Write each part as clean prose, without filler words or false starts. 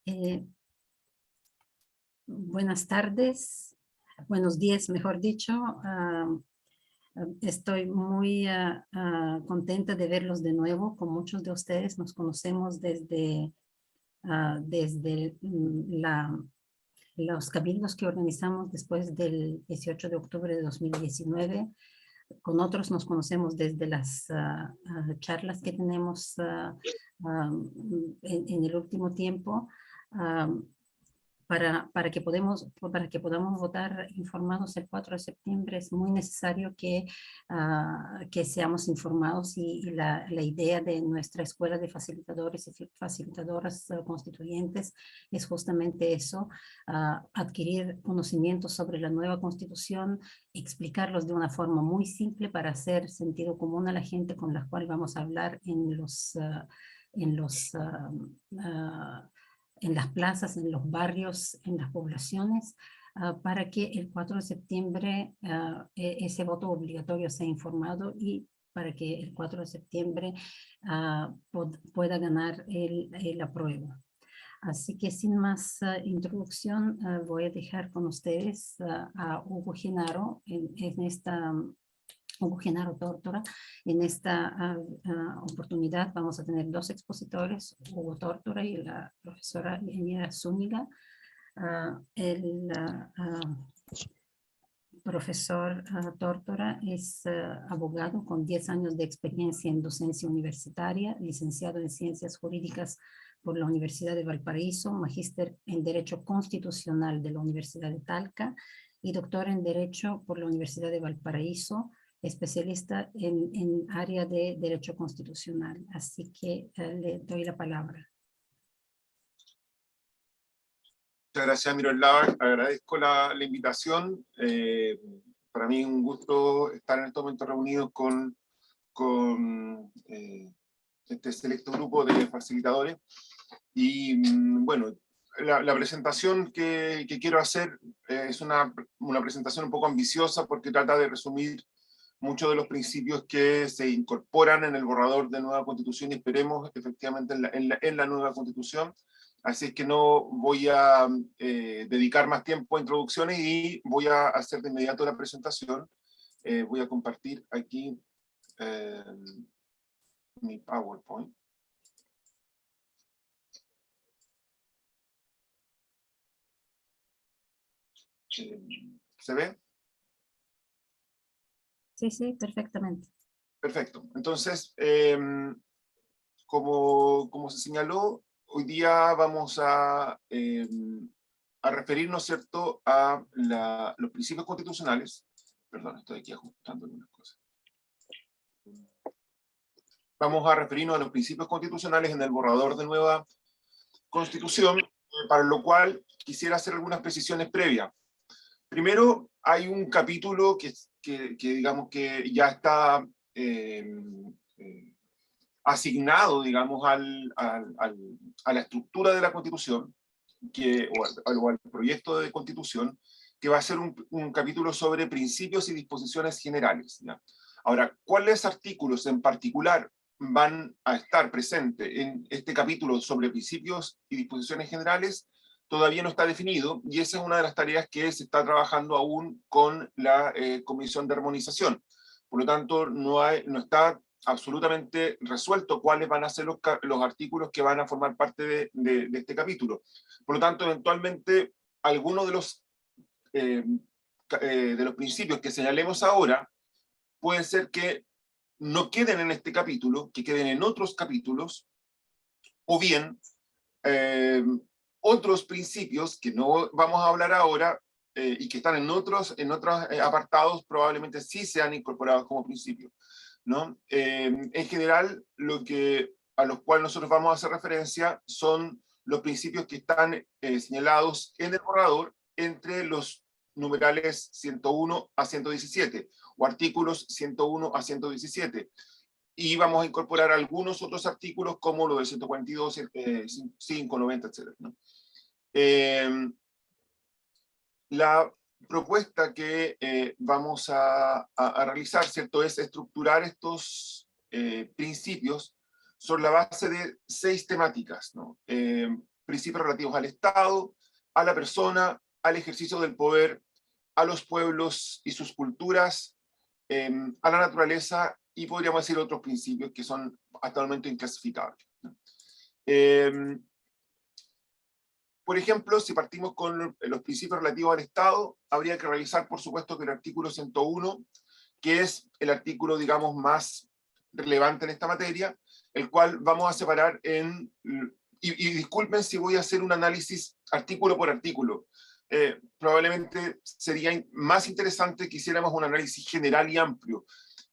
Eh, Buenas tardes, buenos días, mejor dicho. Estoy muy contenta de verlos de nuevo. Con muchos de ustedes nos conocemos desde los cabildos que organizamos después del 18 de octubre de 2019. Con otros nos conocemos desde las charlas que tenemos en el último tiempo. Para que podamos votar informados el 4 de septiembre es muy necesario que seamos informados y la idea de nuestra escuela de facilitadores y facilitadoras constituyentes es justamente eso, adquirir conocimientos sobre la nueva constitución, explicarlos de una forma muy simple para hacer sentido común a la gente con la cual vamos a hablar en las plazas, en los barrios, en las poblaciones, para que el 4 de septiembre ese voto obligatorio sea informado y para que el 4 de septiembre pueda ganar el apruebo. Así que sin más introducción, voy a dejar con ustedes a Hugo Genaro en esta Hugo Genaro Tórtora. En esta oportunidad vamos a tener dos expositores, Hugo Tórtora y la profesora Ingeniera Zúñiga. El profesor Tórtora es abogado con 10 años de experiencia en docencia universitaria, licenciado en Ciencias Jurídicas por la Universidad de Valparaíso, magíster en Derecho Constitucional de la Universidad de Talca y doctor en Derecho por la Universidad de Valparaíso, especialista en área de Derecho Constitucional. Así que le doy la palabra. Muchas gracias, Miroslava. Agradezco la invitación. Para mí es un gusto estar en este momento reunidos con este selecto grupo de facilitadores. Y bueno, la presentación que quiero hacer es una presentación un poco ambiciosa porque trata de resumir muchos de los principios que se incorporan en el borrador de nueva Constitución y esperemos efectivamente en la nueva Constitución. Así es que no voy a dedicar más tiempo a introducciones y voy a hacer de inmediato la presentación. Voy a compartir aquí mi PowerPoint. ¿Se ve? Sí, sí, perfectamente. Perfecto. Entonces, como se señaló, hoy día vamos a referirnos, ¿cierto?, a los principios constitucionales. Perdón, estoy aquí ajustando algunas cosas. Vamos a referirnos a los principios constitucionales en el borrador de nueva Constitución, para lo cual quisiera hacer algunas precisiones previas. Primero, hay un capítulo que digamos que ya está asignado, digamos, a la estructura de la Constitución, o al proyecto de Constitución, que va a ser un capítulo sobre principios y disposiciones generales, ¿ya? Ahora, ¿cuáles artículos en particular van a estar presentes en este capítulo sobre principios y disposiciones generales? Todavía no está definido, y esa es una de las tareas que se está trabajando aún con la Comisión de Armonización. Por lo tanto, no está absolutamente resuelto cuáles van a ser los artículos que van a formar parte de este capítulo. Por lo tanto, eventualmente, algunos de los principios que señalemos ahora pueden ser que no queden en este capítulo, que queden en otros capítulos, o bien otros principios que no vamos a hablar ahora y que están en otros apartados probablemente sí sean incorporados como principios, ¿no? En general, a los cuales nosotros vamos a hacer referencia son los principios que están señalados en el borrador entre los numerales 101 a 117 o artículos 101 a 117. Y vamos a incorporar algunos otros artículos como los del 142, 5, 90, etc., ¿no? La propuesta que vamos a realizar, ¿cierto?, es estructurar estos principios sobre la base de 6 temáticas, ¿no? principios relativos al Estado, a la persona, al ejercicio del poder, a los pueblos y sus culturas, a la naturaleza, y podríamos decir otros principios que son hasta el momento inclasificables. Por ejemplo, si partimos con los principios relativos al Estado, habría que revisar, por supuesto, que el artículo 101, que es el artículo, digamos, más relevante en esta materia, el cual vamos a separar en... Y disculpen si voy a hacer un análisis artículo por artículo. Probablemente sería más interesante que hiciéramos un análisis general y amplio,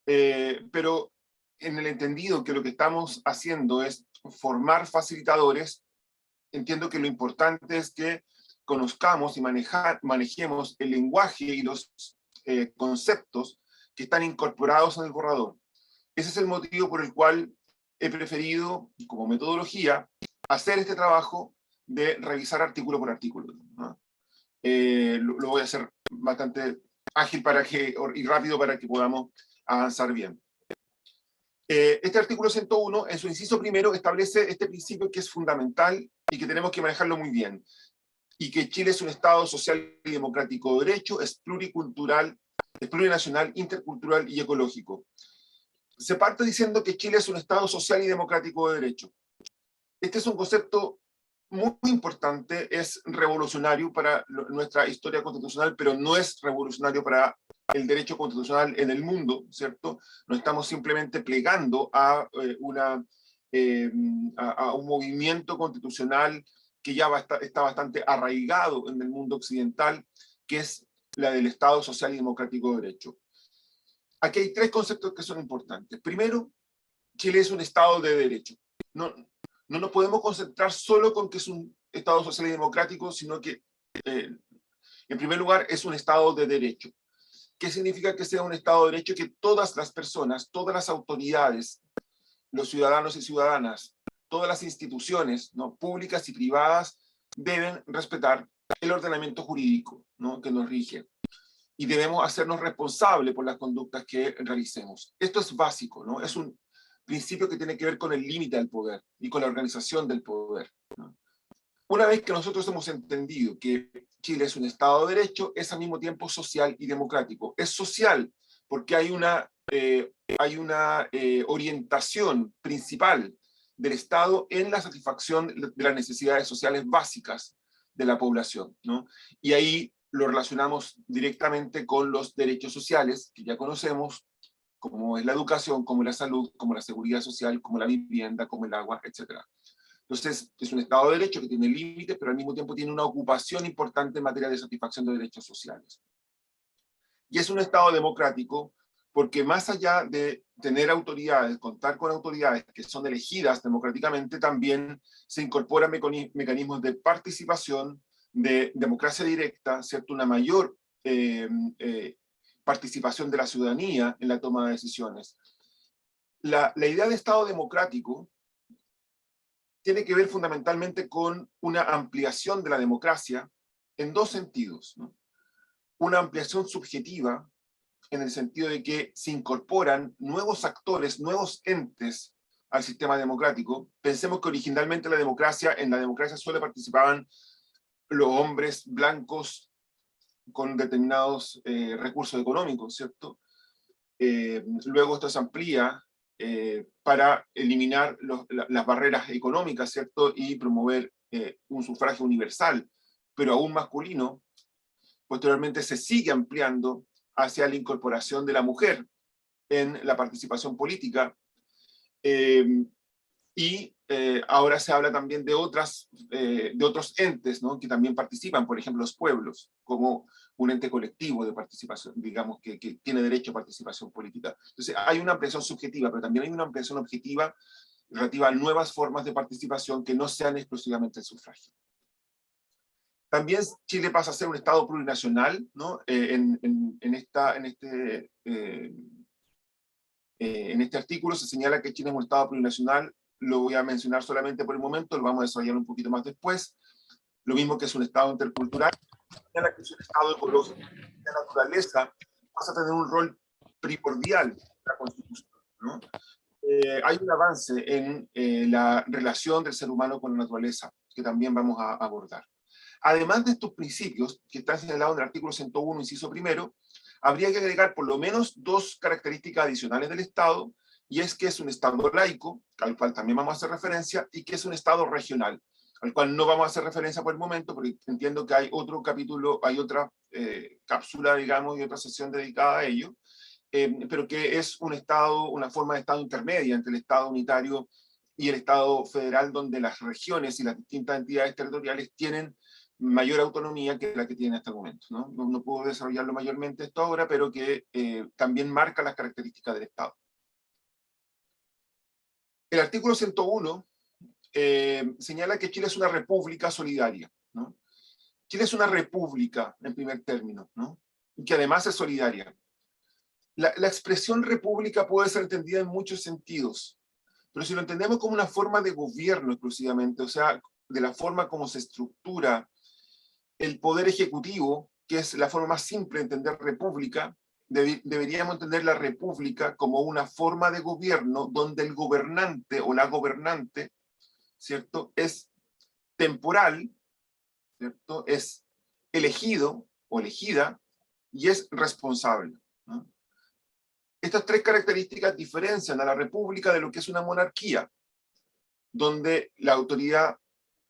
pero en el entendido que lo que estamos haciendo es formar facilitadores. Entiendo que lo importante es que conozcamos y manejemos el lenguaje y los conceptos que están incorporados en el borrador. Ese es el motivo por el cual he preferido, como metodología, hacer este trabajo de revisar artículo por artículo, ¿no? Lo voy a hacer bastante ágil y rápido para que podamos avanzar bien. Este artículo 101, en su inciso primero, establece este principio que es fundamental y que tenemos que manejarlo muy bien, y que Chile es un Estado social y democrático de derecho, es pluricultural, es plurinacional, intercultural y ecológico. Se parte diciendo que Chile es un Estado social y democrático de derecho. Este es un concepto muy importante, es revolucionario para nuestra historia constitucional, pero no es revolucionario para el derecho constitucional en el mundo, ¿cierto? No estamos simplemente plegando a un movimiento constitucional que ya está bastante arraigado en el mundo occidental, que es la del Estado social y democrático de derecho. Aquí hay tres conceptos que son importantes. Primero, Chile es un Estado de derecho. No nos podemos concentrar solo con que es un Estado social y democrático, sino que, en primer lugar, es un Estado de derecho. ¿Qué significa que sea un Estado de derecho? Que todas las personas, todas las autoridades, los ciudadanos y ciudadanas, todas las instituciones, ¿no?, públicas y privadas, deben respetar el ordenamiento jurídico, ¿no?, que nos rige. Y debemos hacernos responsables por las conductas que realicemos. Esto es básico, ¿no? Es un principio que tiene que ver con el límite del poder y con la organización del poder, ¿no? Una vez que nosotros hemos entendido que Chile es un Estado de derecho, es al mismo tiempo social y democrático. Es social porque hay una orientación principal del Estado en la satisfacción de las necesidades sociales básicas de la población, ¿no? Y ahí lo relacionamos directamente con los derechos sociales, que ya conocemos, como es la educación, como la salud, como la seguridad social, como la vivienda, como el agua, etc. Entonces, es un Estado de Derecho que tiene límites, pero al mismo tiempo tiene una ocupación importante en materia de satisfacción de derechos sociales. Y es un Estado democrático porque más allá de tener autoridades, contar con autoridades que son elegidas democráticamente, también se incorporan mecanismos de participación, de democracia directa, ¿cierto?, una mayor participación de la ciudadanía en la toma de decisiones. La idea de Estado democrático tiene que ver fundamentalmente con una ampliación de la democracia en dos sentidos, ¿no? Una ampliación subjetiva, en el sentido de que se incorporan nuevos actores, nuevos entes al sistema democrático. Pensemos que originalmente en la democracia solo participaban los hombres blancos con determinados recursos económicos, ¿cierto? Luego esto se amplía para eliminar las barreras económicas, ¿cierto?, y promover un sufragio universal, pero aún masculino. Posteriormente se sigue ampliando hacia la incorporación de la mujer en la participación política, y ahora se habla también de otros entes, ¿no?, que también participan, por ejemplo los pueblos, como un ente colectivo de participación, digamos, que tiene derecho a participación política. Entonces hay una ampliación subjetiva, pero también hay una ampliación objetiva relativa a nuevas formas de participación que no sean exclusivamente el sufragio. También Chile pasa a ser un Estado plurinacional, ¿no? En este artículo se señala que Chile es un Estado plurinacional. Lo voy a mencionar solamente por el momento, lo vamos a desarrollar un poquito más después. Lo mismo que es un Estado intercultural, señala que es un Estado ecológico. La naturaleza pasa a tener un rol primordial en la Constitución, ¿no? hay un avance en la relación del ser humano con la naturaleza, que también vamos a abordar. Además de estos principios, que están señalados en el artículo 101, inciso primero, habría que agregar por lo menos dos características adicionales del Estado, y es que es un Estado laico, al cual también vamos a hacer referencia, y que es un Estado regional, al cual no vamos a hacer referencia por el momento, porque entiendo que hay otro capítulo, hay otra cápsula, digamos, y otra sesión dedicada a ello, pero que es un Estado, una forma de Estado intermedia entre el Estado unitario y el Estado federal, donde las regiones y las distintas entidades territoriales tienen mayor autonomía que la que tienen hasta el momento. No puedo desarrollarlo mayormente esto ahora, pero que también marca las características del Estado. El artículo 101 señala que Chile es una república solidaria, ¿no? Chile es una república, en primer término, ¿no? Y que además es solidaria. La expresión república puede ser entendida en muchos sentidos, pero si lo entendemos como una forma de gobierno exclusivamente, o sea, de la forma como se estructura el poder ejecutivo, que es la forma más simple de entender república, deberíamos entender la república como una forma de gobierno donde el gobernante o la gobernante, ¿cierto?, es temporal, ¿cierto?, es elegido o elegida y es responsable, ¿no? Estas tres características diferencian a la república de lo que es una monarquía, donde la autoridad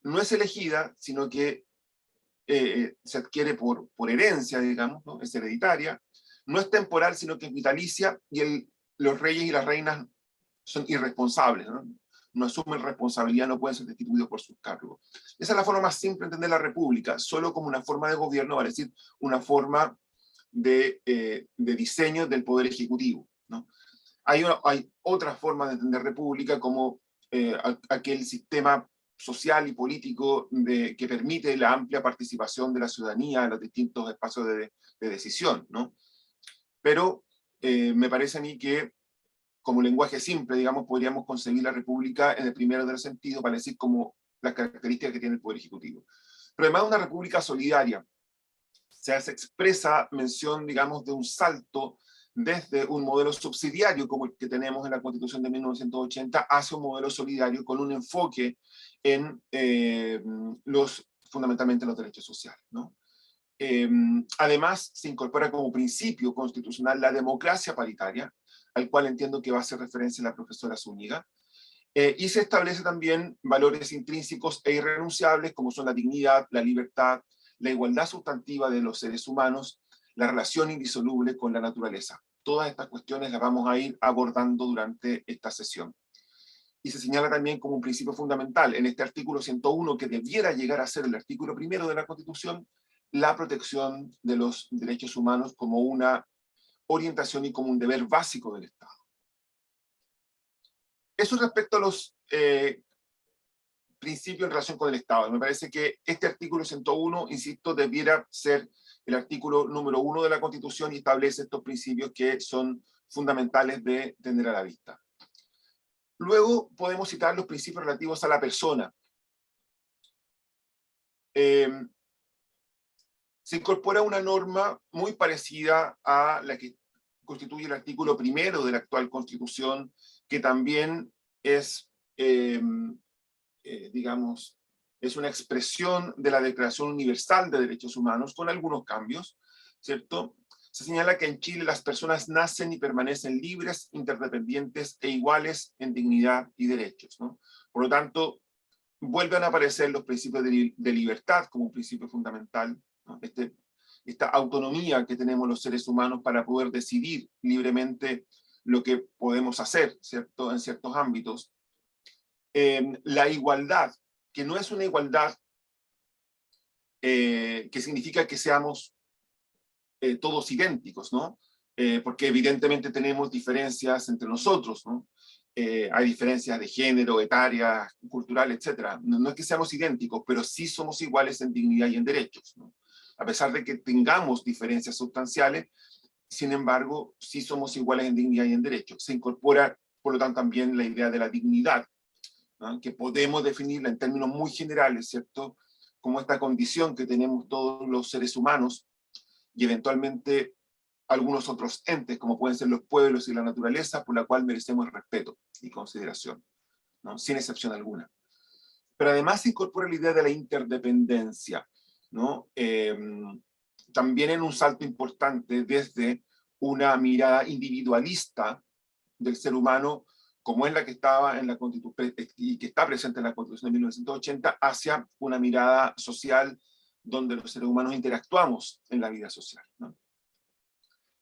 no es elegida, sino que se adquiere por herencia, digamos, ¿no? Es hereditaria, no es temporal, sino que es vitalicia, y los reyes y las reinas son irresponsables, ¿no? No asumen responsabilidad, no pueden ser destituidos por sus cargos. Esa es la forma más simple de entender la república, solo como una forma de gobierno, vale decir, una forma de diseño del poder ejecutivo, ¿no? Hay otras formas de entender república, como aquel sistema social y político que permite la amplia participación de la ciudadanía en los distintos espacios de decisión, ¿no? Pero me parece a mí que, como lenguaje simple, digamos, podríamos concebir la república en el primero de los sentidos, para decir como las características que tiene el poder ejecutivo. Pero además una república solidaria, se expresa mención, digamos, de un salto desde un modelo subsidiario como el que tenemos en la Constitución de 1980 hacia un modelo solidario con un enfoque en fundamentalmente los derechos sociales, ¿no? Además, se incorpora como principio constitucional la democracia paritaria, al cual entiendo que va a hacer referencia la profesora Zúñiga, y se establece también valores intrínsecos e irrenunciables como son la dignidad, la libertad, la igualdad sustantiva de los seres humanos, la relación indisoluble con la naturaleza. Todas estas cuestiones las vamos a ir abordando durante esta sesión. Y se señala también como un principio fundamental en este artículo 101, que debiera llegar a ser el artículo primero de la Constitución, la protección de los derechos humanos como una orientación y como un deber básico del Estado. Eso respecto a los principios en relación con el Estado. Me parece que este artículo 101, insisto, debiera ser el artículo número 1 de la Constitución y establece estos principios que son fundamentales de tener a la vista. Luego podemos citar los principios relativos a la persona. Se incorpora una norma muy parecida a la que constituye el artículo primero de la actual Constitución, que también es, digamos, es una expresión de la Declaración Universal de Derechos Humanos, con algunos cambios, ¿cierto? Se señala que en Chile las personas nacen y permanecen libres, interdependientes e iguales en dignidad y derechos, ¿no? Por lo tanto, vuelven a aparecer los principios de libertad como un principio fundamental, ¿no? Esta autonomía que tenemos los seres humanos para poder decidir libremente lo que podemos hacer, ¿cierto?, en ciertos ámbitos. La igualdad, que no es una igualdad que significa que seamos todos idénticos, ¿no? Porque evidentemente tenemos diferencias entre nosotros, ¿no? Hay diferencias de género, etaria, cultural, etc. No es que seamos idénticos, pero sí somos iguales en dignidad y en derechos, ¿no? A pesar de que tengamos diferencias sustanciales, sin embargo, sí somos iguales en dignidad y en derechos. Se incorpora, por lo tanto, también la idea de la dignidad, ¿no? Que podemos definirla en términos muy generales, ¿cierto?, como esta condición que tenemos todos los seres humanos, y eventualmente algunos otros entes, como pueden ser los pueblos y la naturaleza, por la cual merecemos respeto y consideración, ¿no? Sin excepción alguna. Pero además se incorpora la idea de la interdependencia, ¿no? También en un salto importante desde una mirada individualista del ser humano, como es la que estaba en la Constitución y que está presente en la Constitución de 1980, hacia una mirada social donde los seres humanos interactuamos en la vida social, ¿no?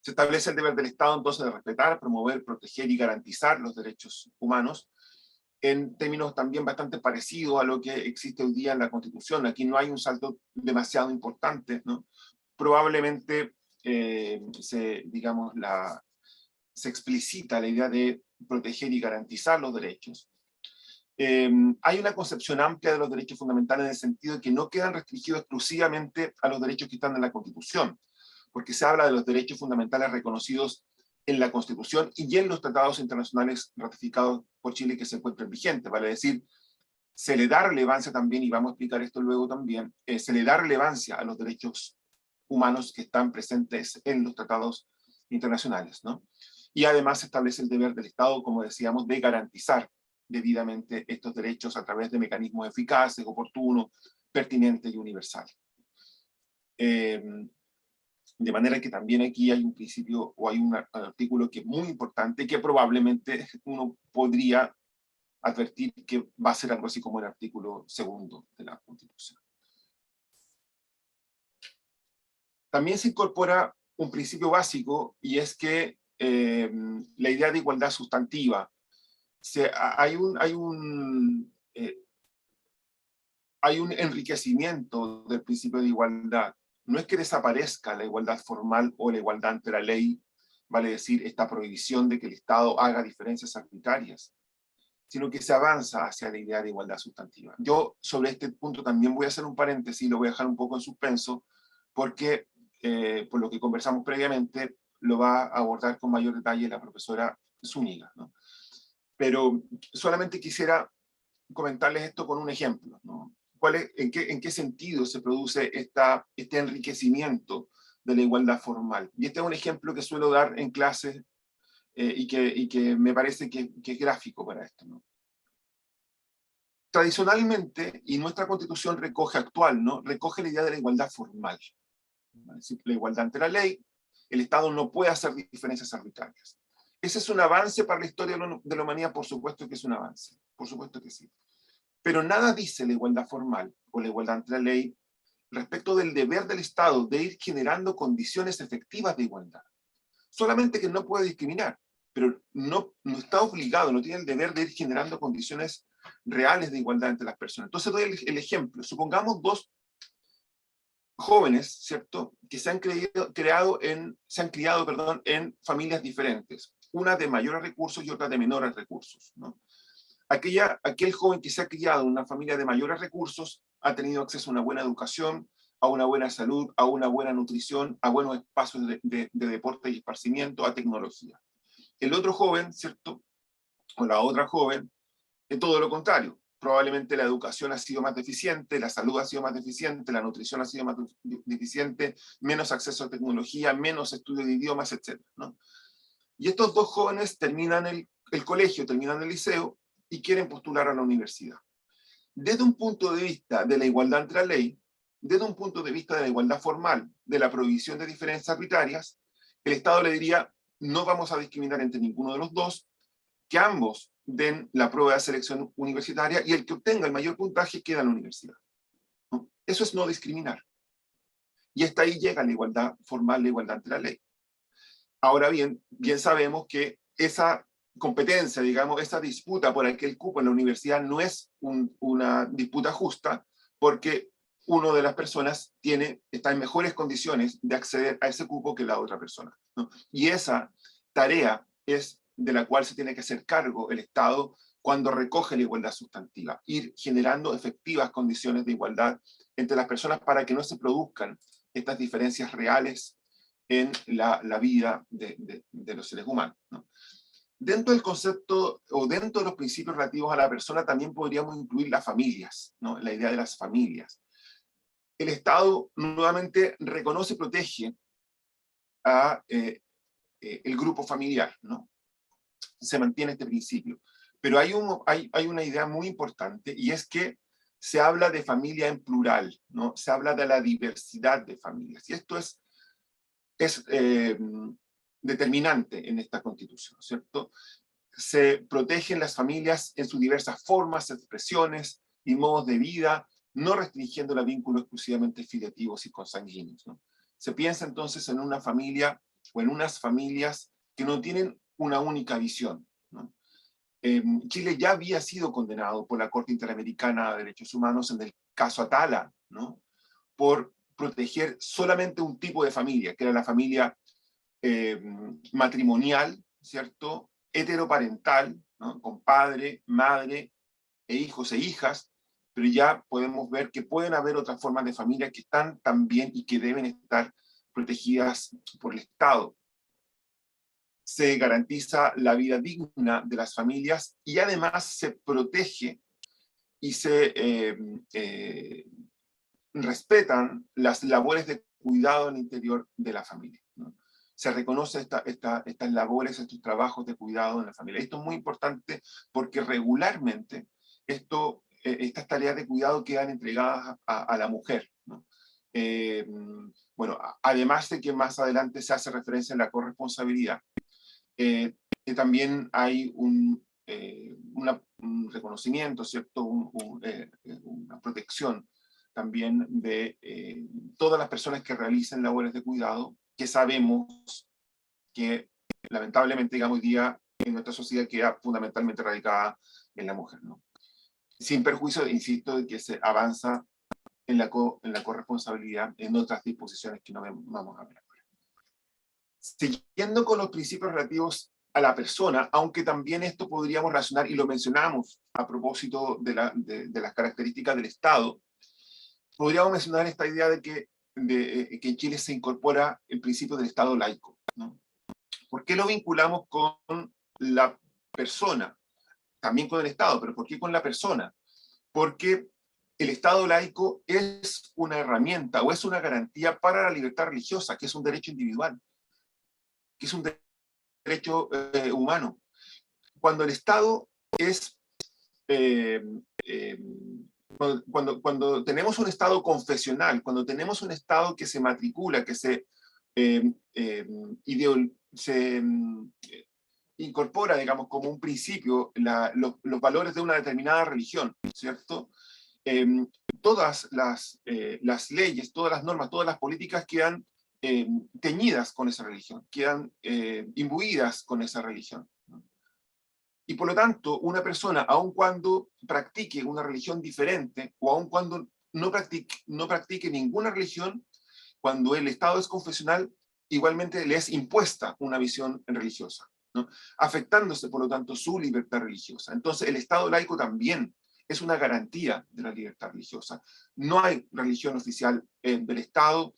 Se establece el deber del Estado entonces de respetar, promover, proteger y garantizar los derechos humanos, en términos también bastante parecidos a lo que existe hoy día en la Constitución. Aquí no hay un salto demasiado importante, ¿no? Probablemente digamos, se explicita la idea de proteger y garantizar los derechos. Hay una concepción amplia de los derechos fundamentales en el sentido de que no quedan restringidos exclusivamente a los derechos que están en la Constitución, porque se habla de los derechos fundamentales reconocidos en la Constitución y en los tratados internacionales ratificados por Chile que se encuentran vigentes, vale decir, se le da relevancia también, y vamos a explicar esto luego también, se le da relevancia a los derechos humanos que están presentes en los tratados internacionales, ¿no? Y además se establece el deber del Estado, como decíamos, de garantizar debidamente estos derechos a través de mecanismos eficaces, oportunos, pertinentes y universales. De manera que también aquí hay un principio o hay un artículo que es muy importante, que probablemente uno podría advertir que va a ser algo así como el artículo 2 de la Constitución. También se incorpora un principio básico, y es que la idea de igualdad sustantiva. Hay un enriquecimiento del principio de igualdad. No es que desaparezca la igualdad formal o la igualdad ante la ley, vale decir, esta prohibición de que el Estado haga diferencias arbitrarias, sino que se avanza hacia la idea de igualdad sustantiva. Yo sobre este punto también voy a hacer un paréntesis, lo voy a dejar un poco en suspenso, porque por lo que conversamos previamente, lo va a abordar con mayor detalle la profesora Zúñiga, ¿no? Pero solamente quisiera comentarles esto con un ejemplo, ¿no? ¿En qué sentido se produce este enriquecimiento de la igualdad formal? Y este es un ejemplo que suelo dar en clases y que me parece que es gráfico para esto, ¿no? Tradicionalmente, y nuestra Constitución actual, ¿no? Recoge la idea de la igualdad formal. Es decir, la igualdad ante la ley, el Estado no puede hacer diferencias arbitrarias. ¿Ese es un avance para la historia de la humanidad? Por supuesto que es un avance, por supuesto que sí. Pero nada dice la igualdad formal o la igualdad ante la ley respecto del deber del Estado de ir generando condiciones efectivas de igualdad. Solamente que no puede discriminar, pero no está obligado, no tiene el deber de ir generando condiciones reales de igualdad entre las personas. Entonces doy el ejemplo. Supongamos dos jóvenes, ¿cierto?, que se han criado en familias diferentes, una de mayores recursos y otra de menores recursos, ¿no? Aquel joven que se ha criado en una familia de mayores recursos ha tenido acceso a una buena educación, a una buena salud, a una buena nutrición, a buenos espacios de deporte y esparcimiento, a tecnología. El otro joven, ¿cierto?, o la otra joven, es todo lo contrario. Probablemente la educación ha sido más deficiente, la salud ha sido más deficiente, la nutrición ha sido más deficiente, menos acceso a tecnología, menos estudio de idiomas, etc., ¿no? Y estos dos jóvenes terminan el colegio, terminan el liceo y quieren postular a la universidad. Desde un punto de vista de la igualdad ante la ley, desde un punto de vista de la igualdad formal, de la prohibición de diferencias arbitrarias, el Estado le diría, no vamos a discriminar entre ninguno de los dos, que ambos den la prueba de selección universitaria y el que obtenga el mayor puntaje queda en la universidad, ¿no? Eso es no discriminar. Y hasta ahí llega la igualdad formal, la igualdad ante la ley. Ahora bien sabemos que esa competencia, digamos, esa disputa por aquel cupo en la universidad no es una disputa justa, porque una de las personas está en mejores condiciones de acceder a ese cupo que la otra persona, ¿no? Y esa tarea es de la cual se tiene que hacer cargo el Estado cuando recoge la igualdad sustantiva, ir generando efectivas condiciones de igualdad entre las personas para que no se produzcan estas diferencias reales en la vida de los seres humanos, ¿no? Dentro del concepto o dentro de los principios relativos a la persona también podríamos incluir las familias, ¿no? La idea de las familias. El Estado nuevamente reconoce y protege a el grupo familiar, ¿no? Se mantiene este principio. Pero hay una idea muy importante, y es que se habla de familia en plural, ¿no? Se habla de la diversidad de familias. Y esto es determinante en esta Constitución, ¿cierto? Se protegen las familias en sus diversas formas, expresiones y modos de vida, no restringiendo los vínculos exclusivamente filiativos y consanguíneos, ¿no? Se piensa entonces en una familia o en unas familias que no tienen una única visión, ¿no? Chile ya había sido condenado por la Corte Interamericana de Derechos Humanos en el caso Atala, ¿no? Por proteger solamente un tipo de familia, que era la familia matrimonial, ¿cierto? Heteroparental, ¿no? Con padre, madre e hijos e hijas, pero ya podemos ver que pueden haber otras formas de familia que están también y que deben estar protegidas por el Estado. Se garantiza la vida digna de las familias y además se protege y se respetan las labores de cuidado en el interior de la familia, ¿no? Se reconoce estas labores, estos trabajos de cuidado en la familia. Esto es muy importante porque regularmente estas tareas de cuidado quedan entregadas a la mujer, ¿no? Bueno, además de que más adelante se hace referencia a la corresponsabilidad, que también hay un reconocimiento, ¿cierto? Una protección también de todas las personas que realicen labores de cuidado, que sabemos que lamentablemente, digamos, hoy día en nuestra sociedad queda fundamentalmente radicada en la mujer, ¿no? Sin perjuicio, insisto, de que se avanza en la corresponsabilidad en otras disposiciones que no vamos a ver ahora. Siguiendo con los principios relativos a la persona, aunque también esto podríamos relacionar, y lo mencionamos a propósito de las características del Estado, podríamos mencionar esta idea de que en Chile se incorpora el principio del Estado laico, ¿no? ¿Por qué lo vinculamos con la persona? También con el Estado, pero ¿por qué con la persona? Porque el Estado laico es una herramienta o es una garantía para la libertad religiosa, que es un derecho individual, que es un derecho humano. Cuando el Estado es cuando tenemos un Estado confesional, cuando tenemos un Estado que se matricula, que se incorpora, digamos, como un principio los valores de una determinada religión, ¿cierto? Todas las leyes, todas las normas, todas las políticas quedan teñidas con esa religión, quedan imbuidas con esa religión, ¿no? Y por lo tanto, una persona, aun cuando practique una religión diferente, o aun cuando no practique ninguna religión, cuando el Estado es confesional, igualmente le es impuesta una visión religiosa, ¿no? Afectándose, por lo tanto, su libertad religiosa. Entonces, el Estado laico también es una garantía de la libertad religiosa. No hay religión oficial del Estado,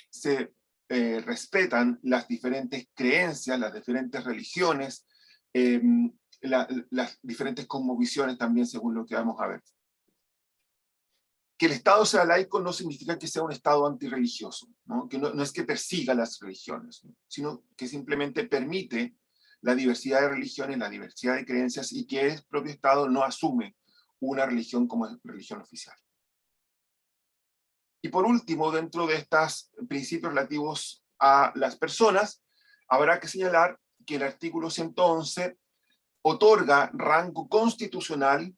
se respetan las diferentes creencias, las diferentes religiones, las diferentes cosmovisiones también, según lo que vamos a ver. Que el Estado sea laico no significa que sea un Estado antirreligioso, ¿no? Que no es que persiga las religiones, ¿no? Sino que simplemente permite la diversidad de religiones, la diversidad de creencias, y que el propio Estado no asume una religión como religión oficial. Y por último, dentro de estos principios relativos a las personas, habrá que señalar que el artículo 111 otorga rango constitucional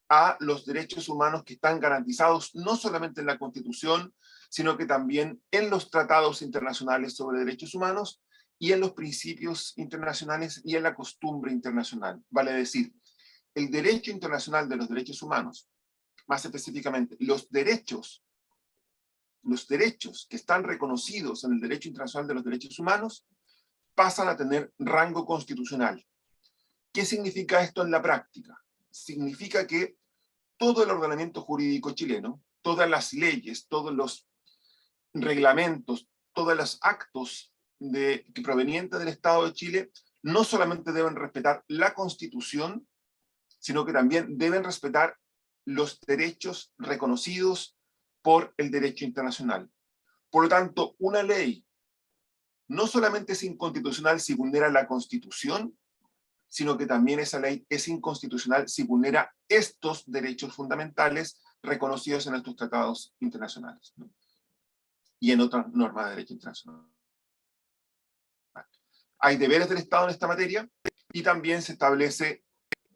a los derechos humanos que están garantizados no solamente en la Constitución, sino que también en los tratados internacionales sobre derechos humanos y en los principios internacionales y en la costumbre internacional. Vale decir, el derecho internacional de los derechos humanos, más específicamente, los derechos que están reconocidos en el derecho internacional de los derechos humanos, pasan a tener rango constitucional. ¿Qué significa esto en la práctica? Significa que todo el ordenamiento jurídico chileno, todas las leyes, todos los reglamentos, todos los actos provenientes del Estado de Chile, no solamente deben respetar la Constitución, sino que también deben respetar los derechos reconocidos por el derecho internacional. Por lo tanto, una ley no solamente es inconstitucional si vulnera la Constitución, sino que también esa ley es inconstitucional si vulnera estos derechos fundamentales reconocidos en nuestros tratados internacionales, ¿no? Y en otras normas de derecho internacional. Hay deberes del Estado en esta materia y también se establece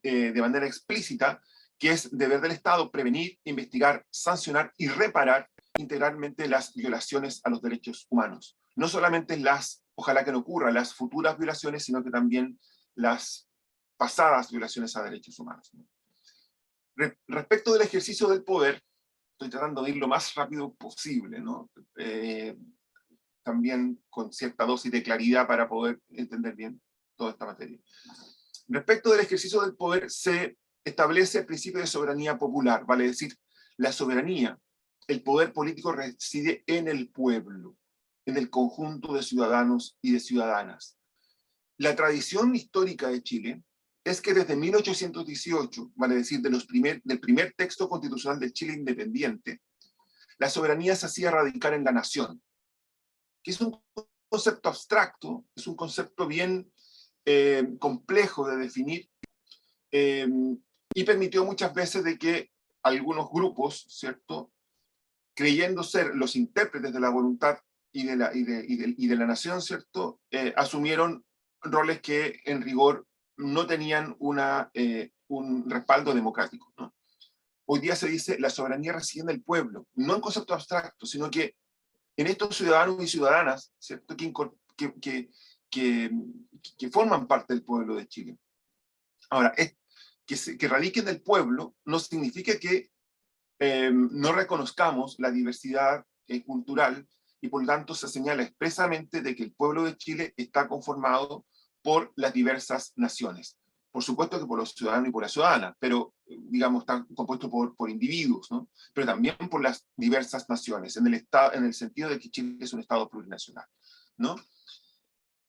de manera explícita que es deber del Estado prevenir, investigar, sancionar y reparar integralmente las violaciones a los derechos humanos. No solamente las, ojalá que no ocurran, las futuras violaciones, sino que también las pasadas violaciones a derechos humanos. Respecto del ejercicio del poder, estoy tratando de ir lo más rápido posible, ¿no? También con cierta dosis de claridad para poder entender bien toda esta materia. Respecto del ejercicio del poder, se establece el principio de soberanía popular, vale decir, la soberanía, el poder político reside en el pueblo, en el conjunto de ciudadanos y de ciudadanas. La tradición histórica de Chile es que desde 1818, vale decir, del primer texto constitucional de Chile independiente, la soberanía se hacía radicar en la nación, que es un concepto abstracto, es un concepto bien complejo de definir, y permitió muchas veces de que algunos grupos, ¿cierto?, creyendo ser los intérpretes de la voluntad y de la nación, ¿cierto?, asumieron roles que en rigor no tenían un respaldo democrático, ¿no? Hoy día se dice la soberanía reside en el pueblo, no en concepto abstracto, sino que en estos ciudadanos y ciudadanas, ¿cierto?, que forman parte del pueblo de Chile. Ahora, que radiquen en el pueblo no significa que no reconozcamos la diversidad cultural y por lo tanto se señala expresamente de que el pueblo de Chile está conformado por las diversas naciones. Por supuesto que por los ciudadanos y por las ciudadanas, pero digamos está compuesto por individuos, ¿no? Pero también por las diversas naciones, en el sentido de que Chile es un Estado plurinacional, ¿no?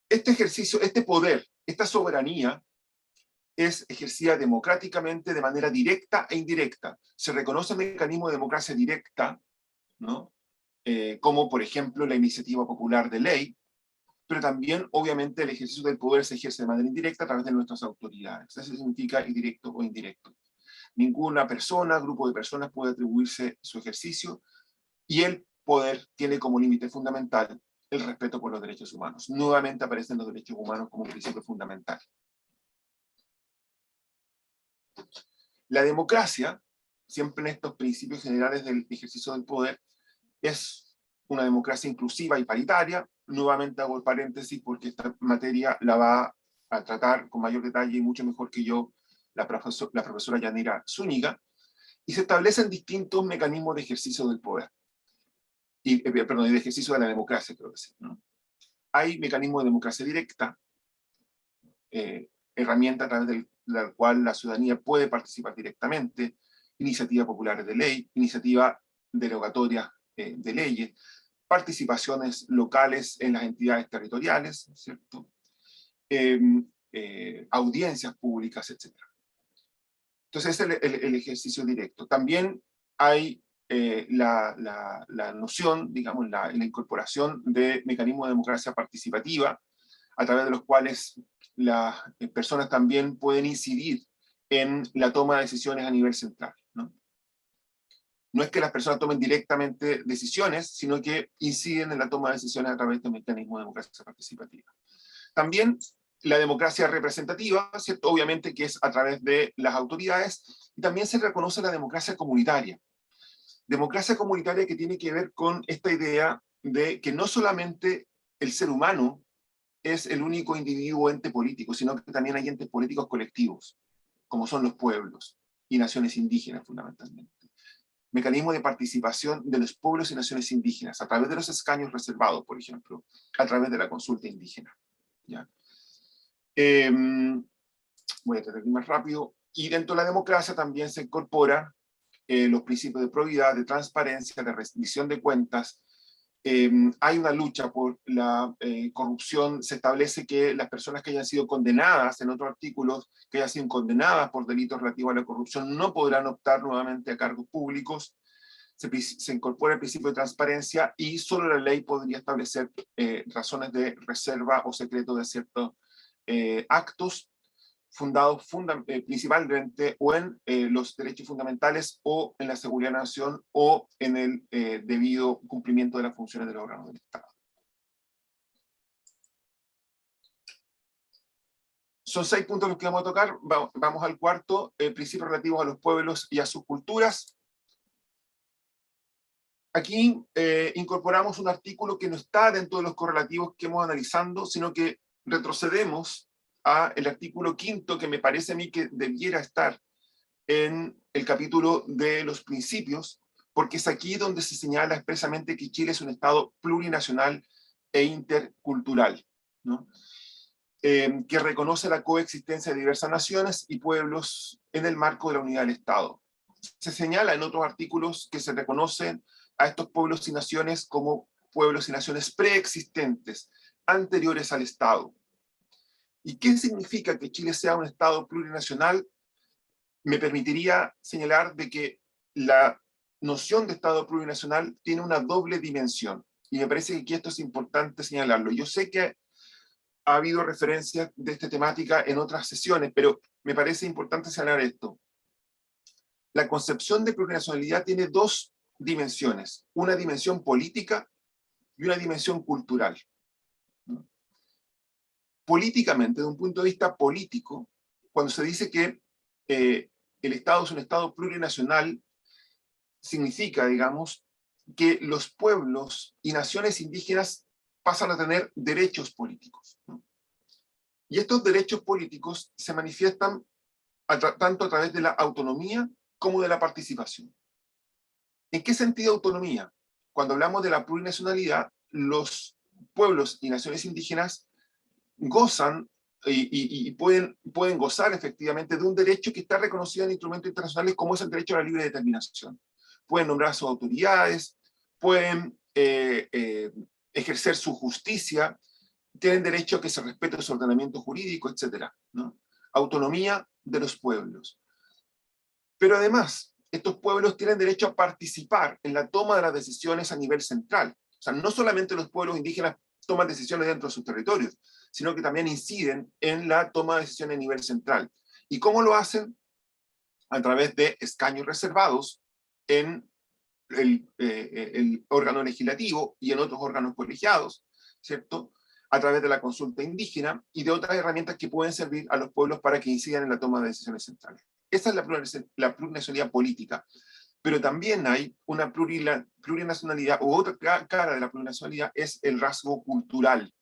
Este ejercicio, este poder, esta soberanía es ejercida democráticamente de manera directa e indirecta. Se reconoce el mecanismo de democracia directa, ¿no? Como por ejemplo la iniciativa popular de ley, pero también obviamente el ejercicio del poder se ejerce de manera indirecta a través de nuestras autoridades. Eso significa indirecto o indirecto. Ninguna persona, grupo de personas puede atribuirse su ejercicio y el poder tiene como límite fundamental el respeto por los derechos humanos. Nuevamente aparecen los derechos humanos como un principio fundamental. La democracia, siempre en estos principios generales del ejercicio del poder, es una democracia inclusiva y paritaria. Nuevamente hago el paréntesis porque esta materia la va a tratar con mayor detalle y mucho mejor que yo la profesora Yanira Zúñiga, y se establecen distintos mecanismos de ejercicio del poder. Perdón, de ejercicio de la democracia, creo que sí, ¿no? Hay mecanismos de democracia directa, herramienta a través de la cual la ciudadanía puede participar directamente, iniciativas populares de ley, iniciativas derogatorias de leyes, participaciones locales en las entidades territoriales, ¿cierto? Audiencias públicas, etc. Entonces, es el ejercicio directo. También hay la noción, digamos, la incorporación de mecanismos de democracia participativa, a través de los cuales las personas también pueden incidir en la toma de decisiones a nivel central, ¿no? No es que las personas tomen directamente decisiones, sino que inciden en la toma de decisiones a través de mecanismos de democracia participativa. También la democracia representativa, ¿cierto? Obviamente que es a través de las autoridades, y también se reconoce la democracia comunitaria. Democracia comunitaria que tiene que ver con esta idea de que no solamente el ser humano es el único individuo ente político, sino que también hay entes políticos colectivos, como son los pueblos y naciones indígenas fundamentalmente. Mecanismo de participación de los pueblos y naciones indígenas, a través de los escaños reservados, por ejemplo, a través de la consulta indígena. ¿Ya? Voy a tratar de ir más rápido. Y dentro de la democracia también se incorporan los principios de probidad, de transparencia, de rendición de cuentas. Hay una lucha por la corrupción. Se establece que las personas que hayan sido condenadas, en otros artículos, que hayan sido condenadas por delitos relativos a la corrupción, no podrán optar nuevamente a cargos públicos. se incorpora el principio de transparencia y solo la ley podría establecer razones de reserva o secreto de ciertos actos fundados principalmente o en los derechos fundamentales o en la seguridad de la nación o en el debido cumplimiento de las funciones del órgano del Estado. Son 6 puntos los que vamos a tocar. Vamos al cuarto, principios relativos a los pueblos y a sus culturas. Aquí incorporamos un artículo que no está dentro de los correlativos que hemos analizado, sino que retrocedemos al artículo 5, que me parece a mí que debiera estar en el capítulo de los principios, porque es aquí donde se señala expresamente que Chile es un Estado plurinacional e intercultural, ¿no? Que reconoce la coexistencia de diversas naciones y pueblos en el marco de la unidad del Estado. Se señala en otros artículos que se reconocen a estos pueblos y naciones como pueblos y naciones preexistentes, anteriores al Estado. ¿Y qué significa que Chile sea un Estado plurinacional? Me permitiría señalar de que la noción de Estado plurinacional tiene una doble dimensión, y me parece que aquí esto es importante señalarlo. Yo sé que ha habido referencias de esta temática en otras sesiones, pero me parece importante señalar esto. La concepción de plurinacionalidad tiene 2 dimensiones, una dimensión política y una dimensión cultural. Políticamente, de un punto de vista político, cuando se dice que el Estado es un Estado plurinacional, significa, digamos, que los pueblos y naciones indígenas pasan a tener derechos políticos, ¿no? Y estos derechos políticos se manifiestan tanto a través de la autonomía como de la participación. ¿En qué sentido autonomía? Cuando hablamos de la plurinacionalidad, los pueblos y naciones indígenas gozan y pueden gozar efectivamente de un derecho que está reconocido en instrumentos internacionales, como es el derecho a la libre determinación. Pueden nombrar a sus autoridades, pueden ejercer su justicia, tienen derecho a que se respete su ordenamiento jurídico, etc., ¿no? Autonomía de los pueblos. Pero además, estos pueblos tienen derecho a participar en la toma de las decisiones a nivel central. O sea, no solamente los pueblos indígenas toman decisiones dentro de sus territorios, sino que también inciden en la toma de decisiones a nivel central. ¿Y cómo lo hacen? A través de escaños reservados en el órgano legislativo y en otros órganos colegiados, ¿cierto? A través de la consulta indígena y de otras herramientas que pueden servir a los pueblos para que incidan en la toma de decisiones centrales. Esa es la plurinacionalidad política. Pero también hay una plurinacionalidad, o otra cara de la plurinacionalidad es el rasgo cultural,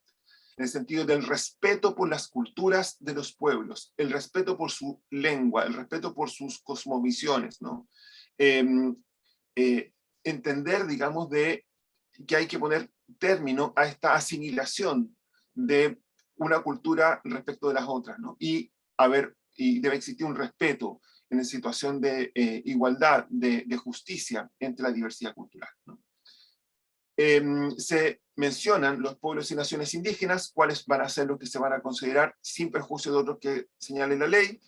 en el sentido del respeto por las culturas de los pueblos, el respeto por su lengua, el respeto por sus cosmovisiones, ¿no? Entender, digamos, de que hay que poner término a esta asimilación de una cultura respecto de las otras, ¿no? Y debe existir un respeto en situación de igualdad, de justicia entre la diversidad cultural, ¿no? Se mencionan los pueblos y naciones indígenas, cuáles van a ser los que se van a considerar sin perjuicio de otros que señale la ley,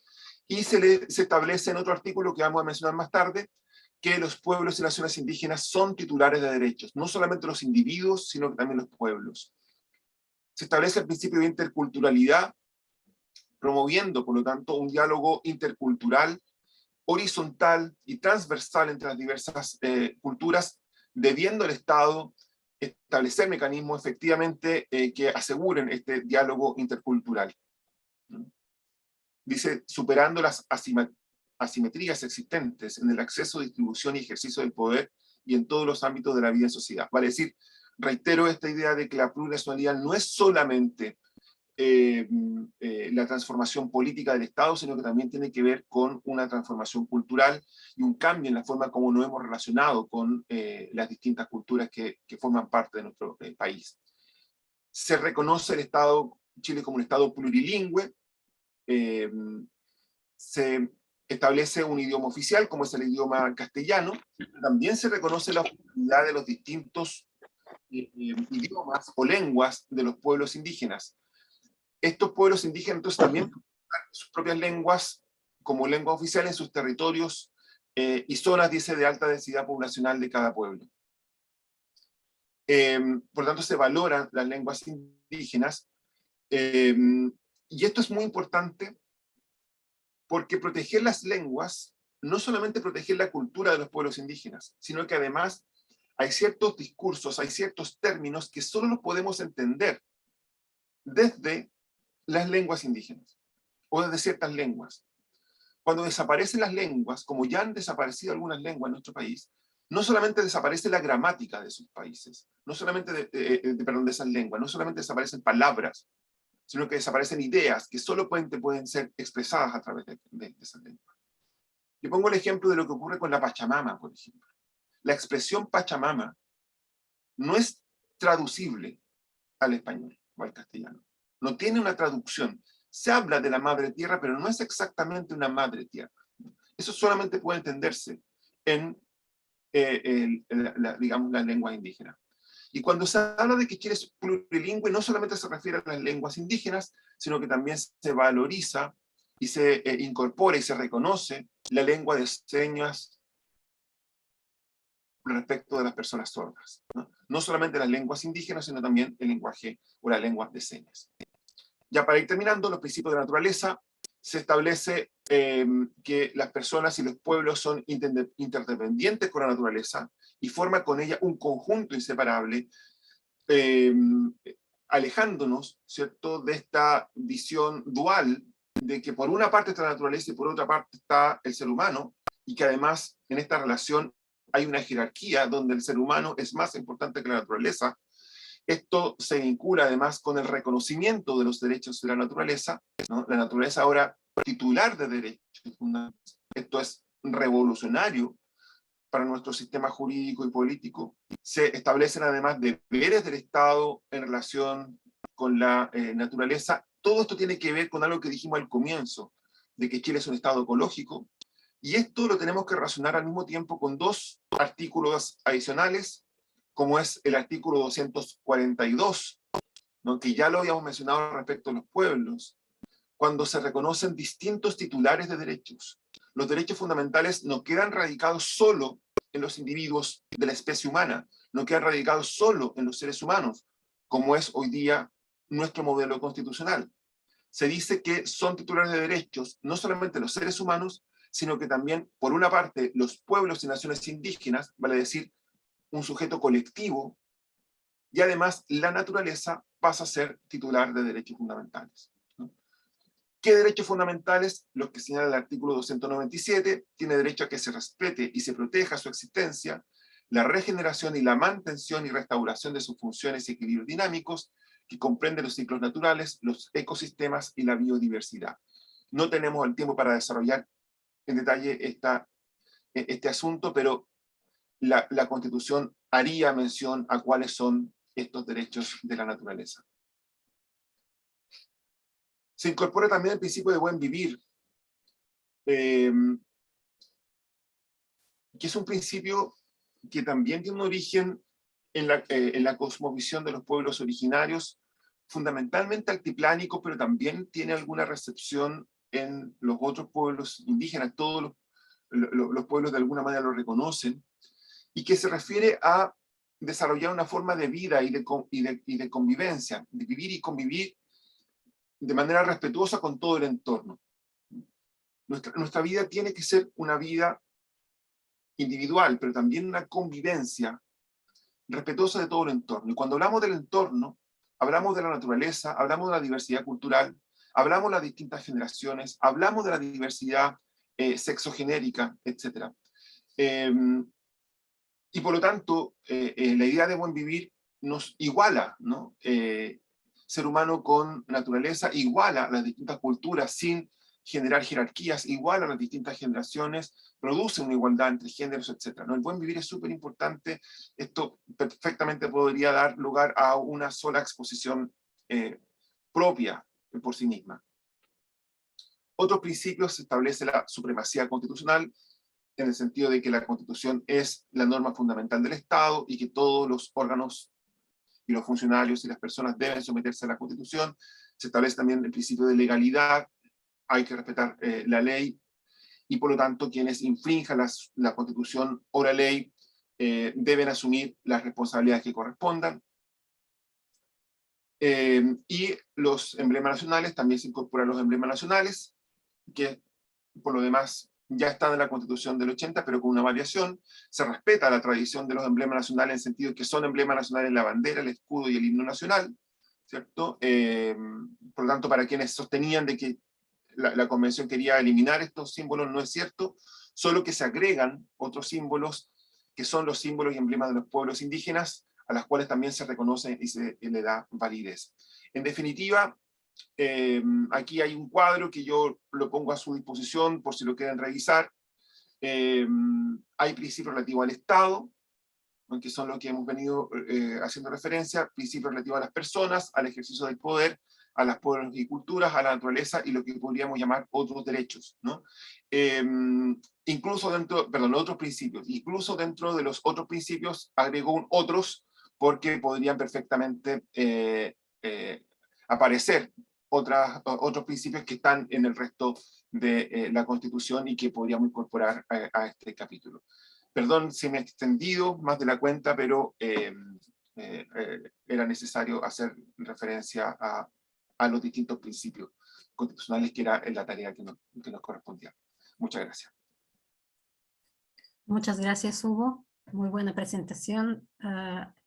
y se establece en otro artículo que vamos a mencionar más tarde, que los pueblos y naciones indígenas son titulares de derechos, no solamente los individuos, sino que también los pueblos. Se establece el principio de interculturalidad, promoviendo, por lo tanto, un diálogo intercultural, horizontal y transversal entre las diversas culturas, debiendo el Estado establecer mecanismos efectivamente que aseguren este diálogo intercultural. Dice, superando las asimetrías existentes en el acceso, distribución y ejercicio del poder y en todos los ámbitos de la vida en sociedad. Vale decir, reitero esta idea de que la plurinacionalidad no es solamente la transformación política del Estado, sino que también tiene que ver con una transformación cultural y un cambio en la forma como nos hemos relacionado con las distintas culturas que forman parte de nuestro país. Se reconoce el Estado, Chile como un Estado plurilingüe, se establece un idioma oficial, como es el idioma castellano. También se reconoce la oficialidad de los distintos idiomas o lenguas de los pueblos indígenas. Estos pueblos indígenas entonces también sus propias lenguas como lengua oficial en sus territorios y zonas, dice, de alta densidad poblacional de cada pueblo. Por lo tanto, se valoran las lenguas indígenas, y esto es muy importante porque proteger las lenguas no solamente proteger la cultura de los pueblos indígenas, sino que además hay ciertos discursos, hay ciertos términos que solo los podemos entender desde las lenguas indígenas, o desde ciertas lenguas. Cuando desaparecen las lenguas, como ya han desaparecido algunas lenguas en nuestro país, no solamente desaparece la gramática de sus países, no solamente de esas lenguas, no solamente desaparecen palabras, sino que desaparecen ideas que solo pueden ser expresadas a través de esas lenguas. Yo pongo el ejemplo de lo que ocurre con la Pachamama, por ejemplo. La expresión Pachamama no es traducible al español o al castellano. No tiene una traducción. Se habla de la madre tierra, pero no es exactamente una madre tierra. Eso solamente puede entenderse en, digamos, las lenguas indígenas. Y cuando se habla de que Chile es plurilingüe, no solamente se refiere a las lenguas indígenas, sino que también se valoriza y se incorpora y se reconoce la lengua de señas respecto de las personas sordas. No solamente las lenguas indígenas, sino también el lenguaje o las lenguas de señas. Ya para ir terminando, los principios de la naturaleza, se establece que las personas y los pueblos son interdependientes con la naturaleza y forman con ella un conjunto inseparable, alejándonos, ¿cierto?, de esta visión dual de que por una parte está la naturaleza y por otra parte está el ser humano, y que además en esta relación hay una jerarquía donde el ser humano es más importante que la naturaleza. Esto se vincula además con el reconocimiento de los derechos de la naturaleza, ¿no? La naturaleza ahora titular de derechos fundamentales. Esto es revolucionario para nuestro sistema jurídico y político. Se establecen además deberes del Estado en relación con la naturaleza. Todo esto tiene que ver con algo que dijimos al comienzo, de que Chile es un Estado ecológico, y esto lo tenemos que razonar al mismo tiempo con dos artículos adicionales, como es el artículo 242, ¿no?, que ya lo habíamos mencionado respecto a los pueblos, cuando se reconocen distintos titulares de derechos. Los derechos fundamentales no quedan radicados solo en los individuos de la especie humana, no quedan radicados solo en los seres humanos, como es hoy día nuestro modelo constitucional. Se dice que son titulares de derechos no solamente los seres humanos, sino que también, por una parte, los pueblos y naciones indígenas, vale decir, un sujeto colectivo, y además la naturaleza pasa a ser titular de derechos fundamentales. ¿Qué derechos fundamentales? Los que señala el artículo 297, tiene derecho a que se respete y se proteja su existencia, la regeneración y la mantención y restauración de sus funciones y equilibrios dinámicos, que comprenden los ciclos naturales, los ecosistemas y la biodiversidad. No tenemos el tiempo para desarrollar en detalle este asunto, pero la Constitución haría mención a cuáles son estos derechos de la naturaleza. Se incorpora también el principio de buen vivir, que es un principio que también tiene un origen en la cosmovisión de los pueblos originarios, fundamentalmente altiplánicos, pero también tiene alguna recepción en los otros pueblos indígenas. Todos los pueblos de alguna manera lo reconocen, y que se refiere a desarrollar una forma de vida y de convivencia, de vivir y convivir de manera respetuosa con todo el entorno. Nuestra vida tiene que ser una vida individual, pero también una convivencia respetuosa de todo el entorno. Y cuando hablamos del entorno, hablamos de la naturaleza, hablamos de la diversidad cultural, hablamos de las distintas generaciones, hablamos de la diversidad sexogenérica, etc. Y por lo tanto, la idea de buen vivir nos iguala, ¿no? Ser humano con naturaleza iguala las distintas culturas sin generar jerarquías, iguala las distintas generaciones, produce una igualdad entre géneros, etc., ¿no? El buen vivir es súper importante. Esto perfectamente podría dar lugar a una sola exposición propia por sí misma. Otros principios, se establece la supremacía constitucional, en el sentido de que la Constitución es la norma fundamental del Estado y que todos los órganos y los funcionarios y las personas deben someterse a la Constitución. Se establece también el principio de legalidad, hay que respetar la ley, y por lo tanto quienes infrinjan la Constitución o la ley deben asumir las responsabilidades que correspondan. Y los emblemas nacionales, también se incorporan los emblemas nacionales, que por lo demás ya están en la Constitución del 80, pero con una variación. Se respeta la tradición de los emblemas nacionales en el sentido de que son emblemas nacionales la bandera, el escudo y el himno nacional, ¿cierto? Por lo tanto, para quienes sostenían de que la Convención quería eliminar estos símbolos, no es cierto, solo que se agregan otros símbolos que son los símbolos y emblemas de los pueblos indígenas, a las cuales también se reconoce y se le da validez. En definitiva, aquí hay un cuadro que yo lo pongo a su disposición por si lo quieren revisar. Hay principios relativos al Estado, que son lo que hemos venido haciendo referencia, principios relativos a las personas, al ejercicio del poder, a las pueblos y culturas, a la naturaleza y lo que podríamos llamar otros derechos, ¿no? Incluso dentro, perdón, otros principios, incluso dentro de los otros principios agregó otros porque podrían perfectamente aparecer otros principios que están en el resto de la Constitución y que podríamos incorporar a este capítulo. Perdón si me he extendido más de la cuenta, pero era necesario hacer referencia a los distintos principios constitucionales que era la tarea que nos correspondía. Muchas gracias. Muchas gracias, Hugo. Muy buena presentación.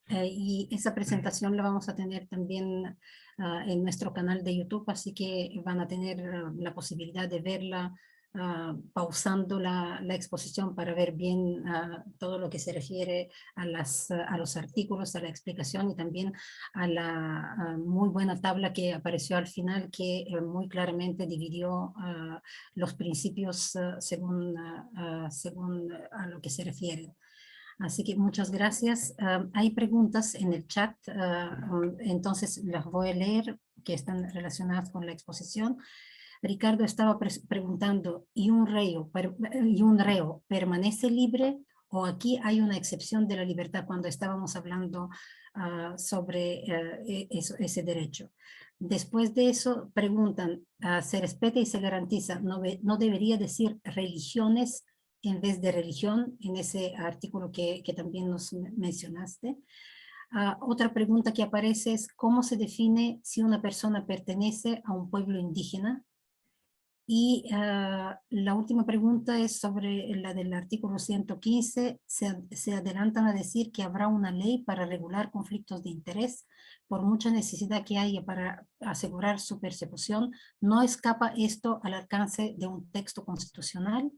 Y esa presentación la vamos a tener también en nuestro canal de YouTube, así que van a tener la posibilidad de verla pausando la exposición para ver bien todo lo que se refiere a los artículos, a la explicación y también a la muy buena tabla que apareció al final que muy claramente dividió los principios según a lo que se refiere. Así que muchas gracias. Hay preguntas en el chat, entonces las voy a leer que están relacionadas con la exposición. Ricardo estaba preguntando, ¿y un reo permanece libre o aquí hay una excepción de la libertad cuando estábamos hablando sobre ese derecho? Después de eso preguntan, ¿se respeta y se garantiza? ¿No debería decir religiones en vez de religión en ese artículo que también nos mencionaste? Otra pregunta que aparece es, ¿cómo se define si una persona pertenece a un pueblo indígena? Y la última pregunta es sobre la del artículo 115. Se adelantan a decir que habrá una ley para regular conflictos de interés por mucha necesidad que haya para asegurar su persecución. ¿No escapa esto al alcance de un texto constitucional?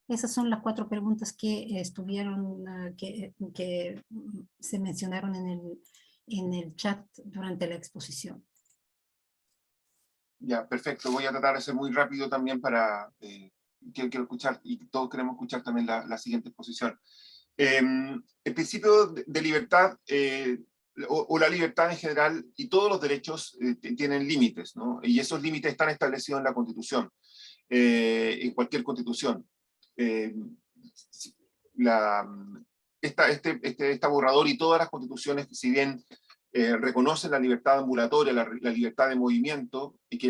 Esas son las 4 preguntas que estuvieron, que se mencionaron en el chat durante la exposición. Ya, perfecto. Voy a tratar de ser muy rápido también para... quiero escuchar, y todos queremos escuchar también la siguiente exposición. El principio de libertad, o la libertad en general, y todos los derechos tienen límites, ¿no? Y esos límites están establecidos en la Constitución, en cualquier Constitución. Este borrador y todas las constituciones, si bien reconocen la libertad ambulatoria, la libertad de movimiento, y que